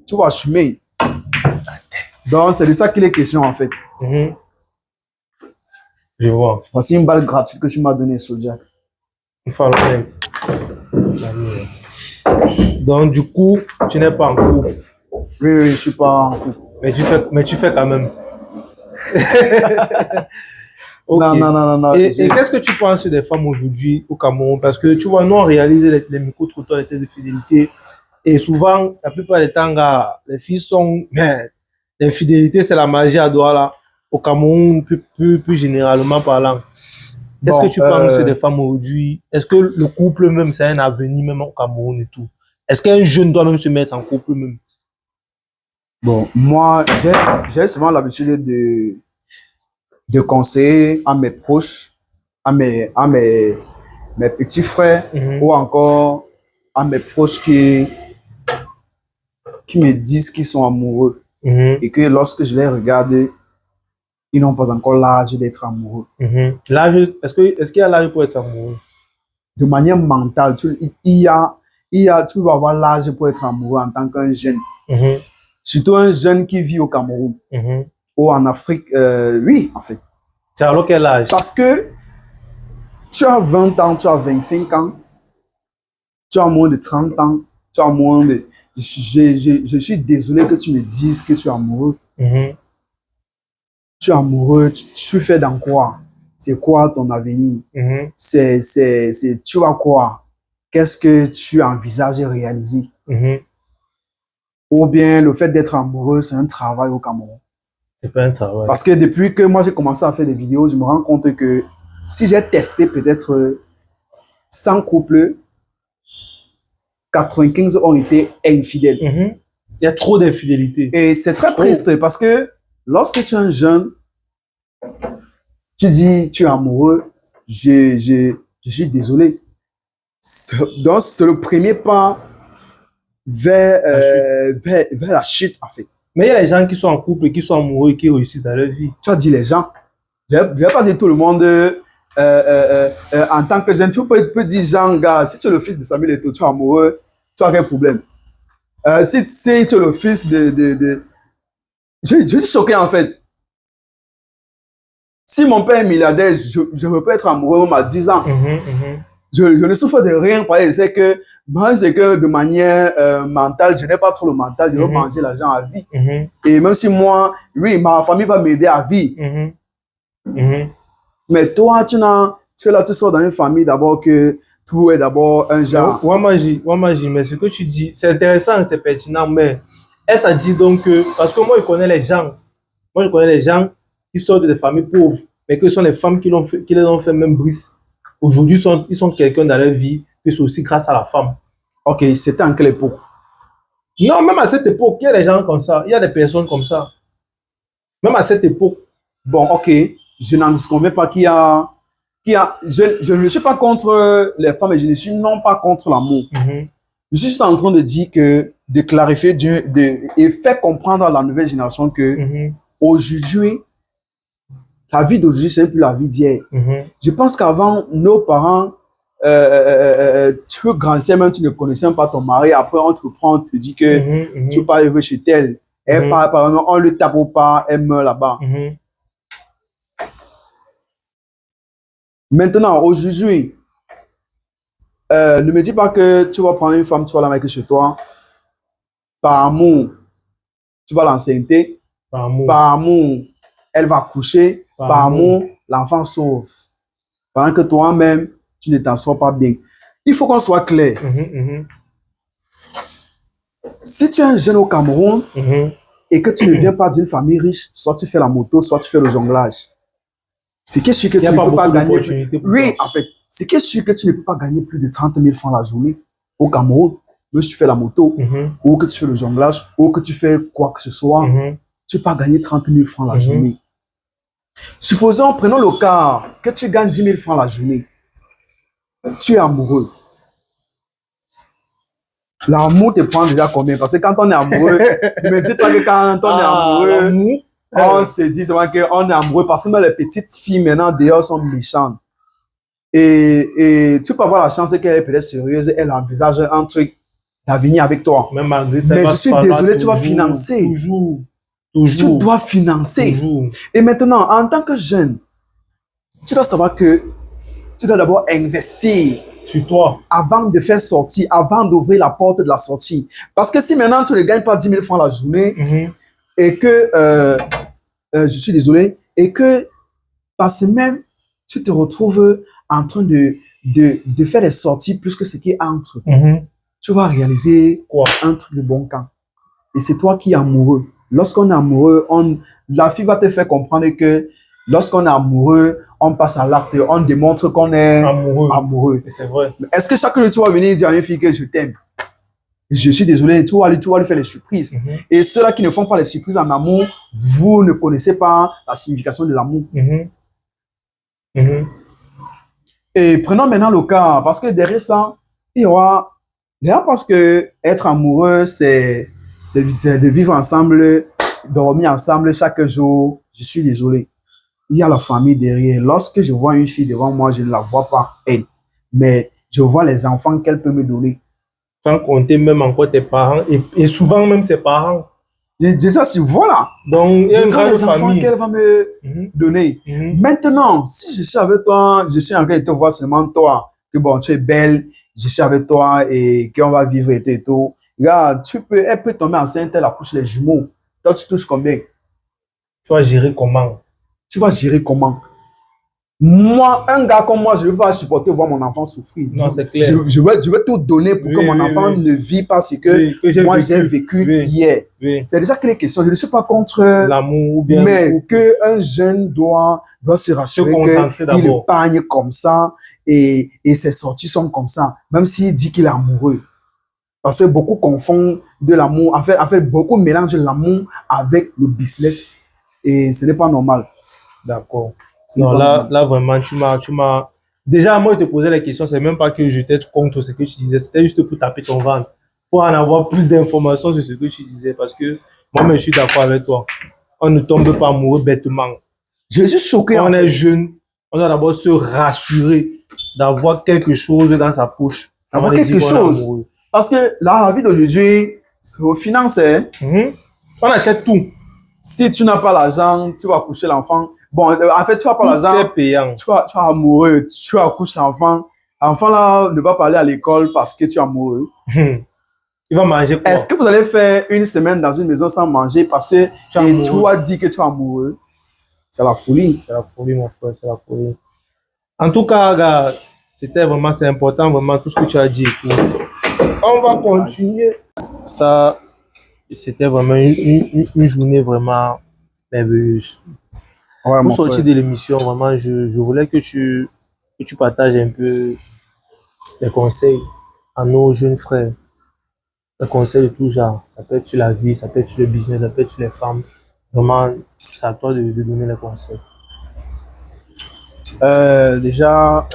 tu vas assumer. Donc, c'est de ça qu'il est question, en fait. Je vois. Voici une balle gratuite que tu m'as donnée, Soldier. Il faut le mettre. Donc, du coup, tu n'es pas en couple. Oui, je suis pas en couple. Mais tu fais quand même. Okay. Non. Et qu'est-ce que tu penses des femmes aujourd'hui au Cameroun? Parce que tu vois, nous, on réalise les micro-trottoirs, les tests de fidélité. Et souvent, la plupart des temps, les filles sont... L'infidélité, c'est la magie à Douala. Au Cameroun, plus généralement parlant. Qu'est-ce que tu penses des femmes aujourd'hui? Est-ce que le couple même, c'est un avenir même au Cameroun et tout? Est-ce qu'un jeune doit même se mettre en couple même? Bon, moi, j'ai souvent l'habitude de conseiller à mes proches, à mes petits frères ou encore à mes proches qui me disent qu'ils sont amoureux et que lorsque je les regarde, ils n'ont pas encore l'âge d'être amoureux. L'âge, est-ce qu'il y a l'âge pour être amoureux? De manière mentale, tu dois avoir l'âge pour être amoureux en tant qu'un jeune. Surtout un jeune qui vit au Cameroun ou en Afrique, oui, en fait. C'est alors quel âge? Parce que tu as 20 ans, tu as 25 ans, tu as moins de 30 ans, tu as moins de... Je suis désolé que tu me dises que tu es amoureux. Tu es amoureux, tu fais dans quoi? C'est quoi ton avenir? Tu vas quoi? Qu'est-ce que tu envisages de réaliser? Ou bien le fait d'être amoureux, c'est un travail au Cameroun. C'est pas un travail. Parce que depuis que moi j'ai commencé à faire des vidéos, je me rends compte que si j'ai testé peut-être 100 couples, 95 ont été infidèles. Il y a trop d'infidélité. Et c'est très triste parce que lorsque tu es un jeune, tu dis tu es amoureux, je suis désolé. Donc c'est le premier pas vers la chute en fait. Mais il y a des gens qui sont en couple et qui sont amoureux et qui réussissent dans leur vie. Tu as dit les gens. Je ne vais pas dire tout le monde en tant que jeune. Tu peux dire, Jean, gars, si tu es le fils de Samuel Eto'o, tu es amoureux, tu as quel problème? Si tu es le fils de... Je suis choqué en fait. Si mon père est milliardaire, je veux pas être amoureux même à 10 ans. Je ne souffre de rien. C'est que moi, c'est que de manière mentale, je n'ai pas trop le mental, je veux manger l'argent à vie. Et même si moi, oui, ma famille va m'aider à vivre. Mais toi, tu es là, tu sors dans une famille d'abord que tout est d'abord un genre. Wamaji, mais ce que tu dis, c'est intéressant, c'est pertinent, mais est-ce à dire donc que, parce que moi, je connais les gens qui sortent des familles pauvres, mais que ce sont les femmes qui les ont fait même brise. Aujourd'hui, ils sont quelqu'un dans leur vie, que c'est aussi grâce à la femme. Ok, c'était en quelle époque? Non, même à cette époque, il y a des gens comme ça, il y a des personnes comme ça. Même à cette époque. Bon, ok, je n'en disconviens pas qu'il y a je ne suis pas contre les femmes et je ne suis non pas contre l'amour. Je suis juste en train de dire de clarifier, et faire comprendre à la nouvelle génération que aujourd'hui, la vie d'aujourd'hui, c'est plus la vie d'hier. Je pense qu'avant, nos parents, tu grandissais même, tu ne connaissais même pas ton mari. Après, on te prend, on te dit que tu pars vivre chez tel. Elle part, par exemple, on le tape au pas, elle meurt là-bas. Maintenant, aujourd'hui, ne me dis pas que tu vas prendre une femme, tu vas la mettre chez toi. Par amour, tu vas l'enceinte. Par amour, elle va coucher. Par amour, l'enfant sauve. Pendant que toi-même, tu ne t'en sors pas bien. Il faut qu'on soit clair. Si tu es un jeune au Cameroun et que tu ne viens pas d'une famille riche, soit tu fais la moto, soit tu fais le jonglage. C'est que sûr que tu ne peux pas gagner. Oui, en fait, c'est que sûr que tu ne peux pas gagner plus de 30 000 francs la journée au Cameroun. Même si tu fais la moto, ou que tu fais le jonglage, ou que tu fais quoi que ce soit, tu ne peux pas gagner 30 000 francs la journée. Supposons, prenons le cas que tu gagnes 10 000 francs la journée. Tu es amoureux. L'amour te prend déjà combien? Parce que quand on est amoureux, ne me dites pas que quand on est amoureux, on se dit souvent qu'on est amoureux parce que même les petites filles maintenant dehors sont méchantes. Et tu peux avoir la chance qu'elle est peut-être sérieuse, elle envisage un truc d'avenir avec toi. Même malgré ça, mais je suis désolé, tu vas financer. Tu dois financer. Et maintenant, en tant que jeune, tu dois savoir que tu dois d'abord investir sur toi avant de faire sortir, avant d'ouvrir la porte de la sortie. Parce que si maintenant tu ne gagnes pas 10 000 francs la journée et que, je suis désolé, et que par semaine, tu te retrouves en train de faire des sorties plus que ce qui entre, tu vas réaliser un truc de bon camp. Et c'est toi qui es amoureux. Lorsqu'on est amoureux, la fille va te faire comprendre que lorsqu'on est amoureux, on passe à l'acte, on démontre qu'on est amoureux. C'est vrai. Est-ce que chaque jour tu vas venir dire à une fille que je t'aime? Je suis désolé, tu vas lui faire les surprises. Et ceux-là qui ne font pas les surprises en amour, vous ne connaissez pas la signification de l'amour. Et prenons maintenant le cas, parce que derrière ça, il y aura... D'ailleurs, parce que être amoureux, c'est de vivre ensemble, dormir ensemble chaque jour. Je suis désolé. Il y a la famille derrière. Lorsque je vois une fille devant moi, je ne la vois pas, elle. Mais je vois les enfants qu'elle peut me donner. Sans compter même encore tes parents et souvent même ses parents. Déjà, si voilà. Donc, il y a une grande les enfants qu'elle va me donner. Maintenant, si je suis avec toi, je suis en train de te voir seulement toi, que bon, tu es belle, je suis avec toi et qu'on va vivre et tout. Regarde, elle peut tomber enceinte, elle accouche les jumeaux. Toi, tu touches combien? Tu vas gérer comment? Tu vas gérer comment? Moi, un gars comme moi, je ne veux pas supporter voir mon enfant souffrir. Non, c'est clair. Je veux tout donner pour que mon enfant ne vit pas ce que moi j'ai vécu hier. C'est déjà que les questions. Je ne suis pas contre l'amour ou bien. Mais qu'un jeune doit se rassurer qu'il épargne comme ça et ses sorties sont comme ça, même s'il dit qu'il est amoureux. Parce que beaucoup confondent de l'amour, en fait, beaucoup mélangent l'amour avec le business et ce n'est pas normal. D'accord. Non, là, vraiment, tu m'as... Déjà, moi, je te posais la question, c'est même pas que j'étais contre ce que tu disais, c'était juste pour taper ton ventre, pour en avoir plus d'informations sur ce que tu disais, parce que moi, je suis d'accord avec toi. On ne tombe pas amoureux bêtement. Je suis choqué. Quand on est jeune, on doit d'abord se rassurer d'avoir quelque chose dans sa poche. Avoir quelque chose. Parce que la vie d'aujourd'hui, c'est aux finances. On achète tout. Si tu n'as pas l'argent, tu vas coucher l'enfant. Bon, en fait, tu n'as pas l'argent, tu es amoureux, tu accouches l'enfant. L'enfant là ne va pas aller à l'école parce que tu es amoureux. Il va manger quoi? Est-ce que vous allez faire une semaine dans une maison sans manger parce que tu as dit que tu es amoureux? C'est la folie. C'est la folie, mon frère, c'est la folie. En tout cas, gars, c'était vraiment, c'est important, vraiment, tout ce que tu as dit. On va continuer. Ça, c'était vraiment une journée vraiment merveilleuse. Ouais, pour sortir de l'émission, vraiment, je voulais que tu partages un peu des conseils à nos jeunes frères. Des conseils de tout genre. Ça peut être sur la vie, ça peut être sur le business, ça peut être sur les femmes. Vraiment, c'est à toi de donner les conseils. Déjà,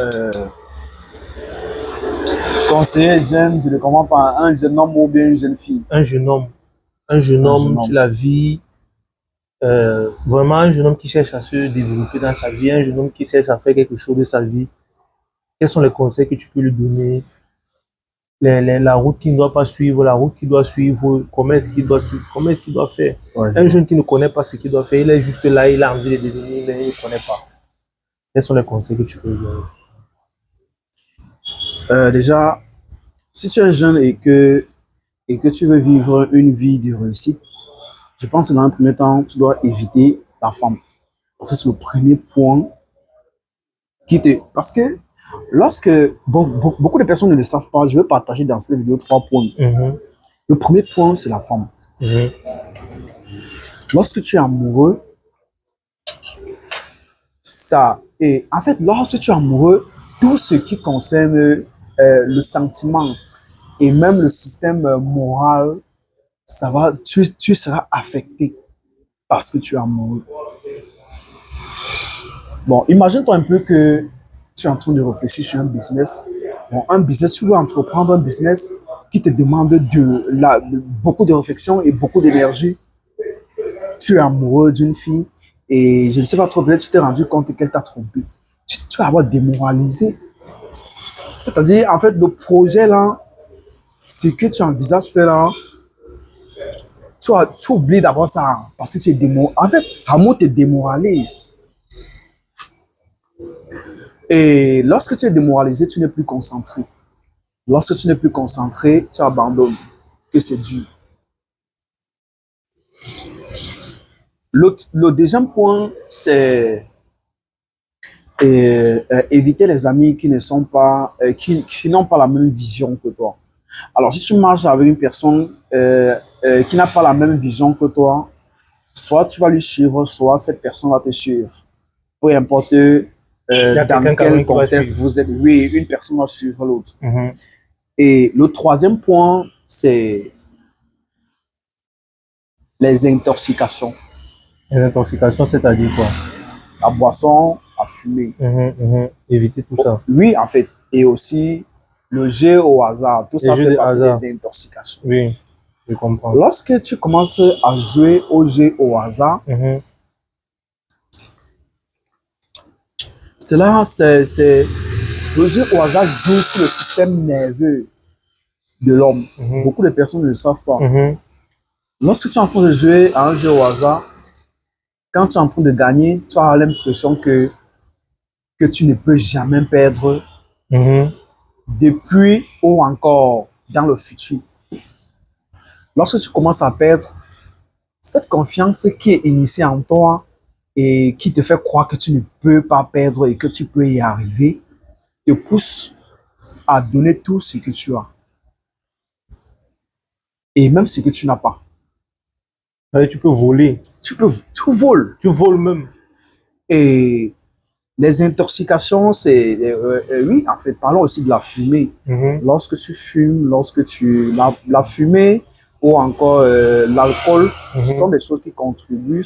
conseiller jeune, je ne comprends pas. Un jeune homme ou bien une jeune fille? Un jeune homme sur la vie. Vraiment un jeune homme qui cherche à se développer dans sa vie, un jeune homme qui cherche à faire quelque chose de sa vie. Quels sont les conseils que tu peux lui donner? La route qu'il ne doit pas suivre, la route qu'il doit suivre, comment est-ce qu'il doit suivre, comment est-ce qu'il doit faire? Un jeune qui ne connaît pas ce qu'il doit faire, il est juste là, il a envie de devenir, mais il ne connaît pas. Quels sont les conseils que tu peux lui donner? Déjà, si tu es jeune et que tu veux vivre une vie de réussite, je pense que dans un premier temps, tu dois éviter ta femme. Parce que c'est le premier point Parce que lorsque beaucoup de personnes ne le savent pas, je vais partager dans cette vidéo 3 points. Le premier point, c'est la femme. Lorsque tu es amoureux, ça, et en fait, lorsque tu es amoureux, tout ce qui concerne le sentiment et même le système moral, ça va, tu seras affecté parce que tu es amoureux. Bon, imagine-toi un peu que tu es en train de réfléchir sur un business. Bon, un business, tu veux entreprendre un business qui te demande beaucoup de réflexion et beaucoup d'énergie. Tu es amoureux d'une fille et je ne sais pas trop, peut-être tu t'es rendu compte qu'elle t'a trompé. Tu vas avoir démoralisé. C'est-à-dire, en fait, le projet là, ce que tu envisages faire là, tu oublies d'abord ça parce que tu es démoralisé. En fait, l'amour te démoralise. Et lorsque tu es démoralisé, tu n'es plus concentré. Lorsque tu n'es plus concentré, tu abandonnes, que c'est dur. Le deuxième point, c'est éviter les amis qui ne sont pas, qui n'ont pas la même vision que toi. Alors, si tu marches avec une personne qui n'a pas la même vision que toi, soit tu vas lui suivre, soit cette personne va te suivre. Peu importe dans quel contexte vous êtes. Oui, une personne va suivre l'autre. Et le troisième point, c'est les intoxications. Les intoxications, c'est-à-dire quoi? La boisson, la fumée. Éviter tout ça. Oui, en fait. Et aussi le jeu au hasard. Tout ça fait partie des intoxications. Oui, je comprends. Lorsque tu commences à jouer au jeu au hasard, cela, c'est le jeu au hasard joue sur le système nerveux de l'homme. Beaucoup de personnes ne le savent pas. Lorsque tu es en train de jouer à un jeu au hasard, quand tu es en train de gagner, tu as l'impression que tu ne peux jamais perdre depuis ou encore dans le futur. Lorsque tu commences à perdre, cette confiance qui est initiée en toi et qui te fait croire que tu ne peux pas perdre et que tu peux y arriver, te pousse à donner tout ce que tu as. Et même ce que tu n'as pas. Tu peux voler. Tu voles. Tu voles même. Et les intoxications, c'est... oui, en fait, parlons aussi de la fumée. Lorsque tu fumes, la fumée ou encore l'alcool, ce sont des choses qui contribuent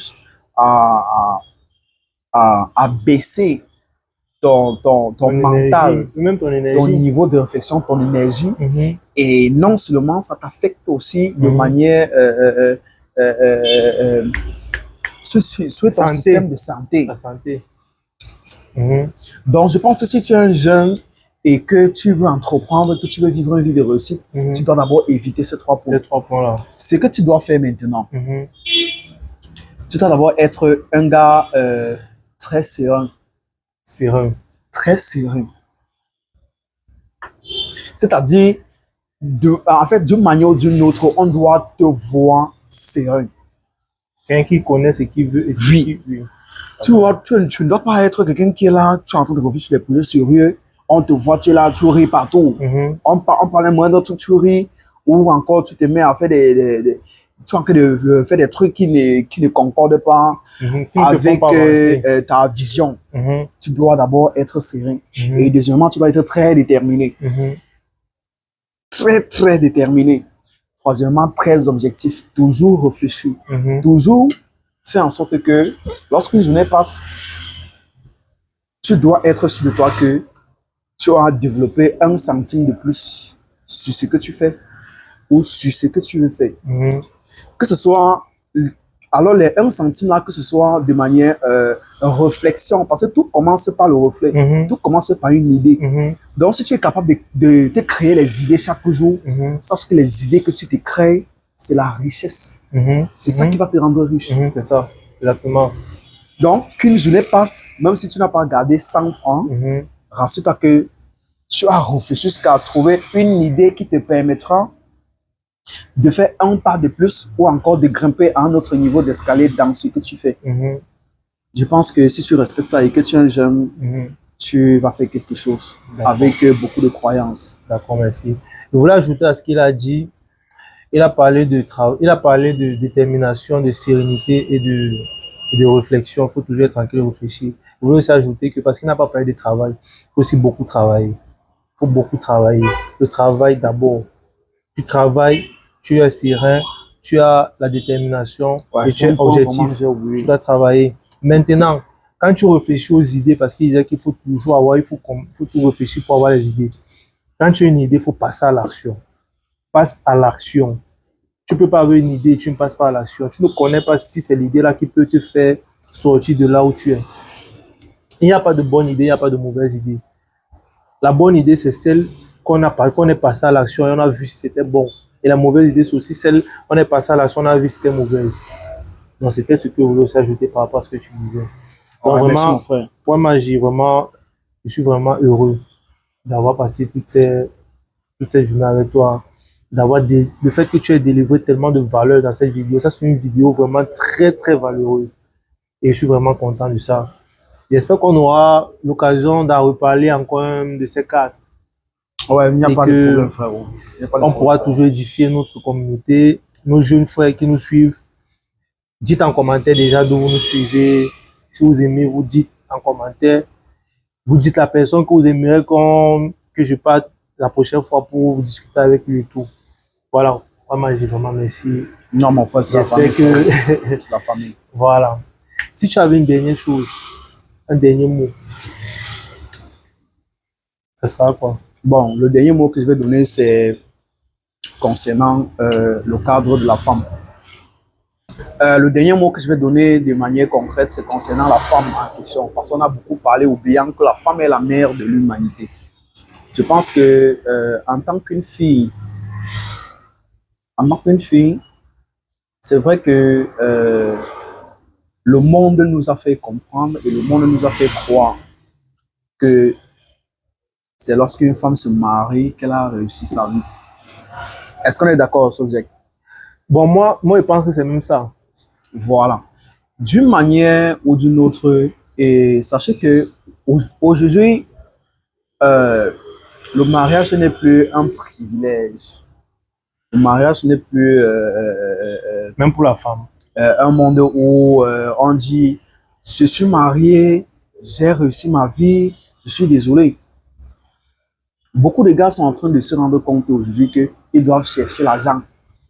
à baisser ton mental, même ton énergie, ton niveau de réflexion, ton énergie. Et non seulement, ça t'affecte aussi de manière... sur ton système de santé. La santé. Donc, je pense que si tu es un jeune et que tu veux entreprendre, que tu veux vivre une vie de réussite, tu dois d'abord éviter ces trois points. Ces trois points-là. Ce que tu dois faire maintenant, tu dois d'abord être un gars très serein. Très serein. C'est-à-dire, en fait, d'une manière ou d'une autre, on doit te voir serein. Quelqu'un qui connaît ce qu'il veut et ce qu'il veut. Tu ne dois pas être quelqu'un qui est là, tu es en train de réfléchir sur des projets sérieux, on te voit, tu es là, tu ris partout. On parle un moindre truc, tu ris, ou encore tu te mets à faire tu es en train de faire des trucs qui ne concordent pas avec ta vision. Tu dois d'abord être serein. Et deuxièmement, tu dois être très déterminé. Très, très déterminé. Troisièmement, très objectif. Toujours réfléchir. Toujours faire en sorte que lorsqu'une journée passe, tu dois être sûr de toi que tu as développé 1 centime de plus sur ce que tu fais ou sur ce que tu veux faire. Que ce soit, alors les 1 centime là, que ce soit de manière réflexion, parce que tout commence par le reflet, tout commence par une idée. Donc si tu es capable de te créer les idées chaque jour, sache que les idées que tu te crées, c'est la richesse. C'est ça qui va te rendre riche. C'est ça, exactement. Donc, qu'une journée passe, même si tu n'as pas gardé 100 francs, rassure-toi que tu as réfléchi jusqu'à trouver une idée qui te permettra de faire un pas de plus ou encore de grimper à un autre niveau d'escalier dans ce que tu fais. Je pense que si tu respectes ça et que tu es un jeune, tu vas faire quelque chose avec beaucoup de croyances. D'accord, merci. Je voulais ajouter à ce qu'il a dit. il a parlé de travail, il a parlé de détermination, de sérénité et de réflexion. Il faut toujours être tranquille et réfléchir. Je voulais aussi ajouter que parce qu'il n'a pas parlé de travail, il faut aussi beaucoup travailler. Il faut beaucoup travailler. Le travail d'abord. Tu travailles, tu es serein, tu as la détermination et tu es objectif. Tu dois travailler. Maintenant, quand tu réfléchis aux idées, parce qu'il disait qu'il faut toujours avoir, il faut tout réfléchir pour avoir les idées. Quand tu as une idée, il faut passer à l'action. Passe à l'action. Tu peux pas avoir une idée et tu ne passes pas à l'action. Tu ne connais pas si c'est l'idée-là qui peut te faire sortir de là où tu es. Il n'y a pas de bonne idée, il n'y a pas de mauvaise idée. La bonne idée, c'est celle qu'on est passé à l'action et on a vu si c'était bon. Et la mauvaise idée, c'est aussi celle qu'on est passé à l'action, on a vu si c'était mauvaise. Donc, c'était ce que je voulais aussi ajouter par rapport à ce que tu disais. Donc, vraiment, moi, je suis vraiment heureux d'avoir passé toutes ces journées avec toi. Le fait que tu aies délivré tellement de valeur dans cette vidéo. Ça, c'est une vidéo vraiment très, très valeureuse. Et je suis vraiment content de ça. J'espère qu'on aura l'occasion d'en reparler encore de ces quatre. Ouais, il n'y a pas de problème, frérot. On pourra toujours édifier notre communauté, nos jeunes frères qui nous suivent. Dites en commentaire déjà d'où vous nous suivez. Si vous aimez, vous dites en commentaire. Vous dites la personne que vous aimeriez que je parte la prochaine fois pour discuter avec lui et tout. Voilà. Vraiment, j'ai vraiment merci. Non, mon frère, c'est la famille. La famille. Voilà. Si tu avais une dernière chose, un dernier mot, ça sera quoi? Bon, le dernier mot que je vais donner, c'est concernant le cadre de la femme. Le dernier mot que je vais donner de manière concrète, c'est concernant la femme en question. Parce qu'on a beaucoup parlé, oubliant que la femme est la mère de l'humanité. Je pense que en tant qu'une fille, c'est vrai que le monde nous a fait comprendre et le monde nous a fait croire que c'est lorsqu'une femme se marie qu'elle a réussi sa vie. Est-ce qu'on est d'accord sur ce sujet? Bon, moi, je pense que c'est même ça. Voilà. D'une manière ou d'une autre, et sachez que aujourd'hui, le mariage n'est plus un privilège. Le mariage n'est plus... même pour la femme. Un monde où on dit, je suis marié, j'ai réussi ma vie, je suis désolé. Beaucoup de gars sont en train de se rendre compte aujourd'hui qu'ils doivent chercher l'argent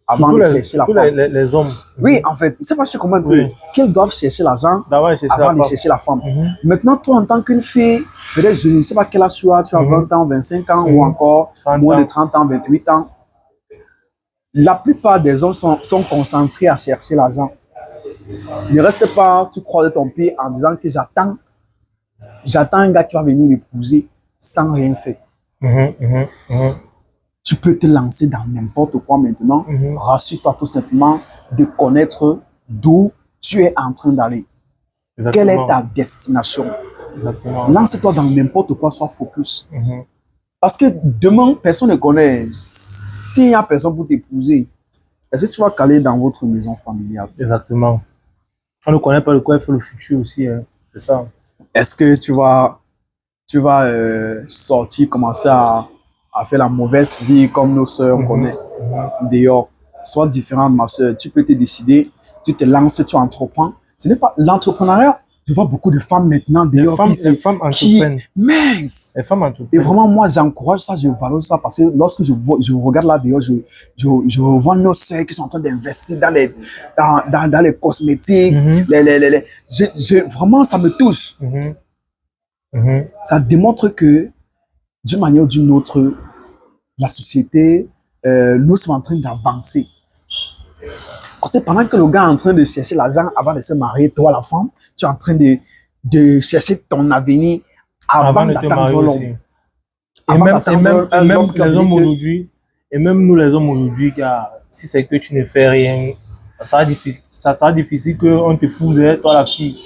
avant de chercher la femme. Les hommes. Oui, en fait, c'est pas comment un peu. Oui. Qu'ils doivent chercher l'argent avant de chercher la femme. Maintenant, toi, en tant qu'une fille, peut-être, je ne sais pas quel âge tu as 20 ans, 25 ans ou encore moins de 30 ans, 28 ans. La plupart des hommes sont concentrés à chercher l'argent. Ne reste pas, tu crois de ton pied en disant que j'attends un gars qui va venir m'épouser sans rien faire. Tu peux te lancer dans n'importe quoi maintenant. Rassure-toi tout simplement de connaître d'où tu es en train d'aller. Quelle est ta destination? Lance-toi dans n'importe quoi, sois focus. Parce que demain, personne ne connaît. S'il n'y a personne pour t'épouser, est-ce que tu vas caler dans votre maison familiale? Exactement. On ne connaît pas de quoi fait le futur aussi. Hein. C'est ça. Est-ce que tu vas sortir, commencer à faire la mauvaise vie comme nos sœurs connaissent dehors? Sois différente, ma sœur. Tu peux te décider, tu te lances, tu entreprends. Ce n'est pas l'entrepreneuriat. Je vois beaucoup de femmes maintenant dehors les femmes entreprennent. Mince. Les femmes entreprennent. Et vraiment, moi, j'encourage ça, je valorise ça parce que lorsque je regarde là dehors, je vois nos sœurs qui sont en train d'investir dans les cosmétiques. Vraiment, ça me touche. Ça démontre que, d'une manière ou d'une autre, la société, nous sommes en train d'avancer. Parce que pendant que le gars est en train de chercher l'argent avant de se marier, toi, la femme, tu es en train de chercher ton avenir avant d'attendre l'homme. Et même les hommes aujourd'hui, et même nous les hommes aujourd'hui, si c'est que tu ne fais rien, ça sera difficile qu'on t'épouse, toi la fille.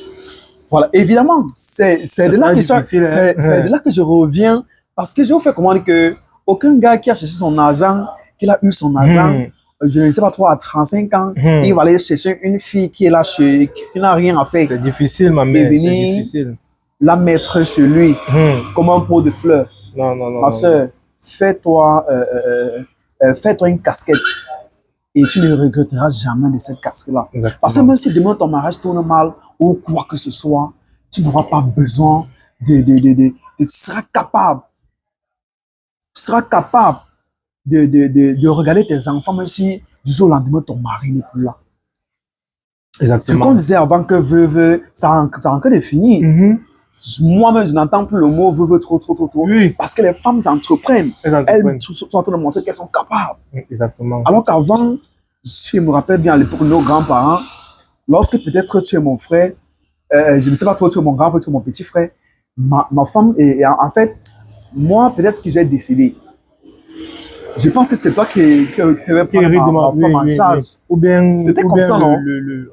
Voilà, évidemment, c'est de là que je reviens, parce que je vous fais comprendre que aucun gars qui a cherché son argent, qu'il a eu son argent, je ne sais pas toi, à 35 ans, il va aller chercher une fille qui est là, qui n'a rien à faire. C'est difficile, ma mère, c'est difficile. La mettre chez lui, comme un pot de fleurs. Non. Ma soeur, fais-toi une casquette et tu ne regretteras jamais de cette casquette-là. Parce que même si demain ton mariage tourne mal ou quoi que ce soit, tu n'auras pas besoin tu seras capable. Tu seras capable de regarder tes enfants, même si du jour au lendemain, ton mari n'est plus là. Exactement. Ce qu'on disait avant que veuve, ça a encore défini. Moi-même, je n'entends plus le mot veuve trop. Oui. Parce que les femmes entreprennent. Elles sont en train de montrer qu'elles sont capables. Exactement. Alors qu'avant, je me rappelle bien à l'époque de nos grands-parents, lorsque peut-être tu es mon frère, je ne sais pas, toi tu es mon grand frère, tu es mon petit frère, ma femme, et en fait, moi, peut-être que j'ai décédé. Je pense que c'est toi qui vais prendre ma femme en charge. Ou bien, c'était comme ça, non?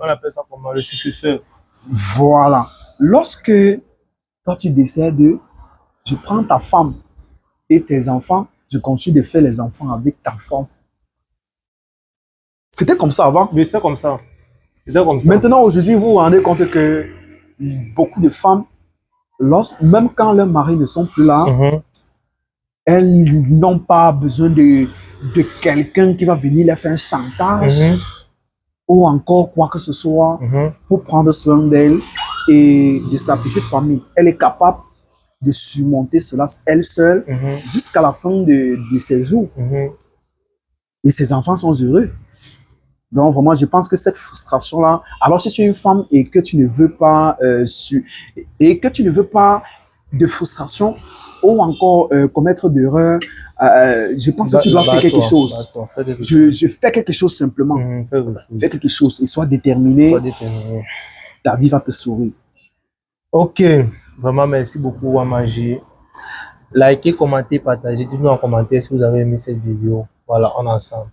On appelle ça comment? Le successeur. Voilà. Lorsque toi tu décèdes, je prends ta femme et tes enfants, je continue de faire les enfants avec ta femme. C'était comme ça avant. Oui, c'était comme ça. Maintenant, aujourd'hui, vous vous rendez compte que beaucoup de femmes, même quand leurs maris ne sont plus là, elles n'ont pas besoin de quelqu'un qui va venir leur faire un chantage ou encore quoi que ce soit pour prendre soin d'elle et de sa petite famille. Elle est capable de surmonter cela elle seule jusqu'à la fin de ses jours. Et ses enfants sont heureux. Donc vraiment, je pense que cette frustration-là, alors si tu es une femme et que tu ne veux pas de frustration ou encore commettre d'erreurs, je pense que tu dois faire quelque chose. Je fais quelque chose simplement. Fais quelque chose et sois déterminé. Ta vie va te sourire. Ok, vraiment merci beaucoup Wamaji. Likez, commentez, partagez. Dites-nous en commentaire si vous avez aimé cette vidéo. Voilà, on est ensemble.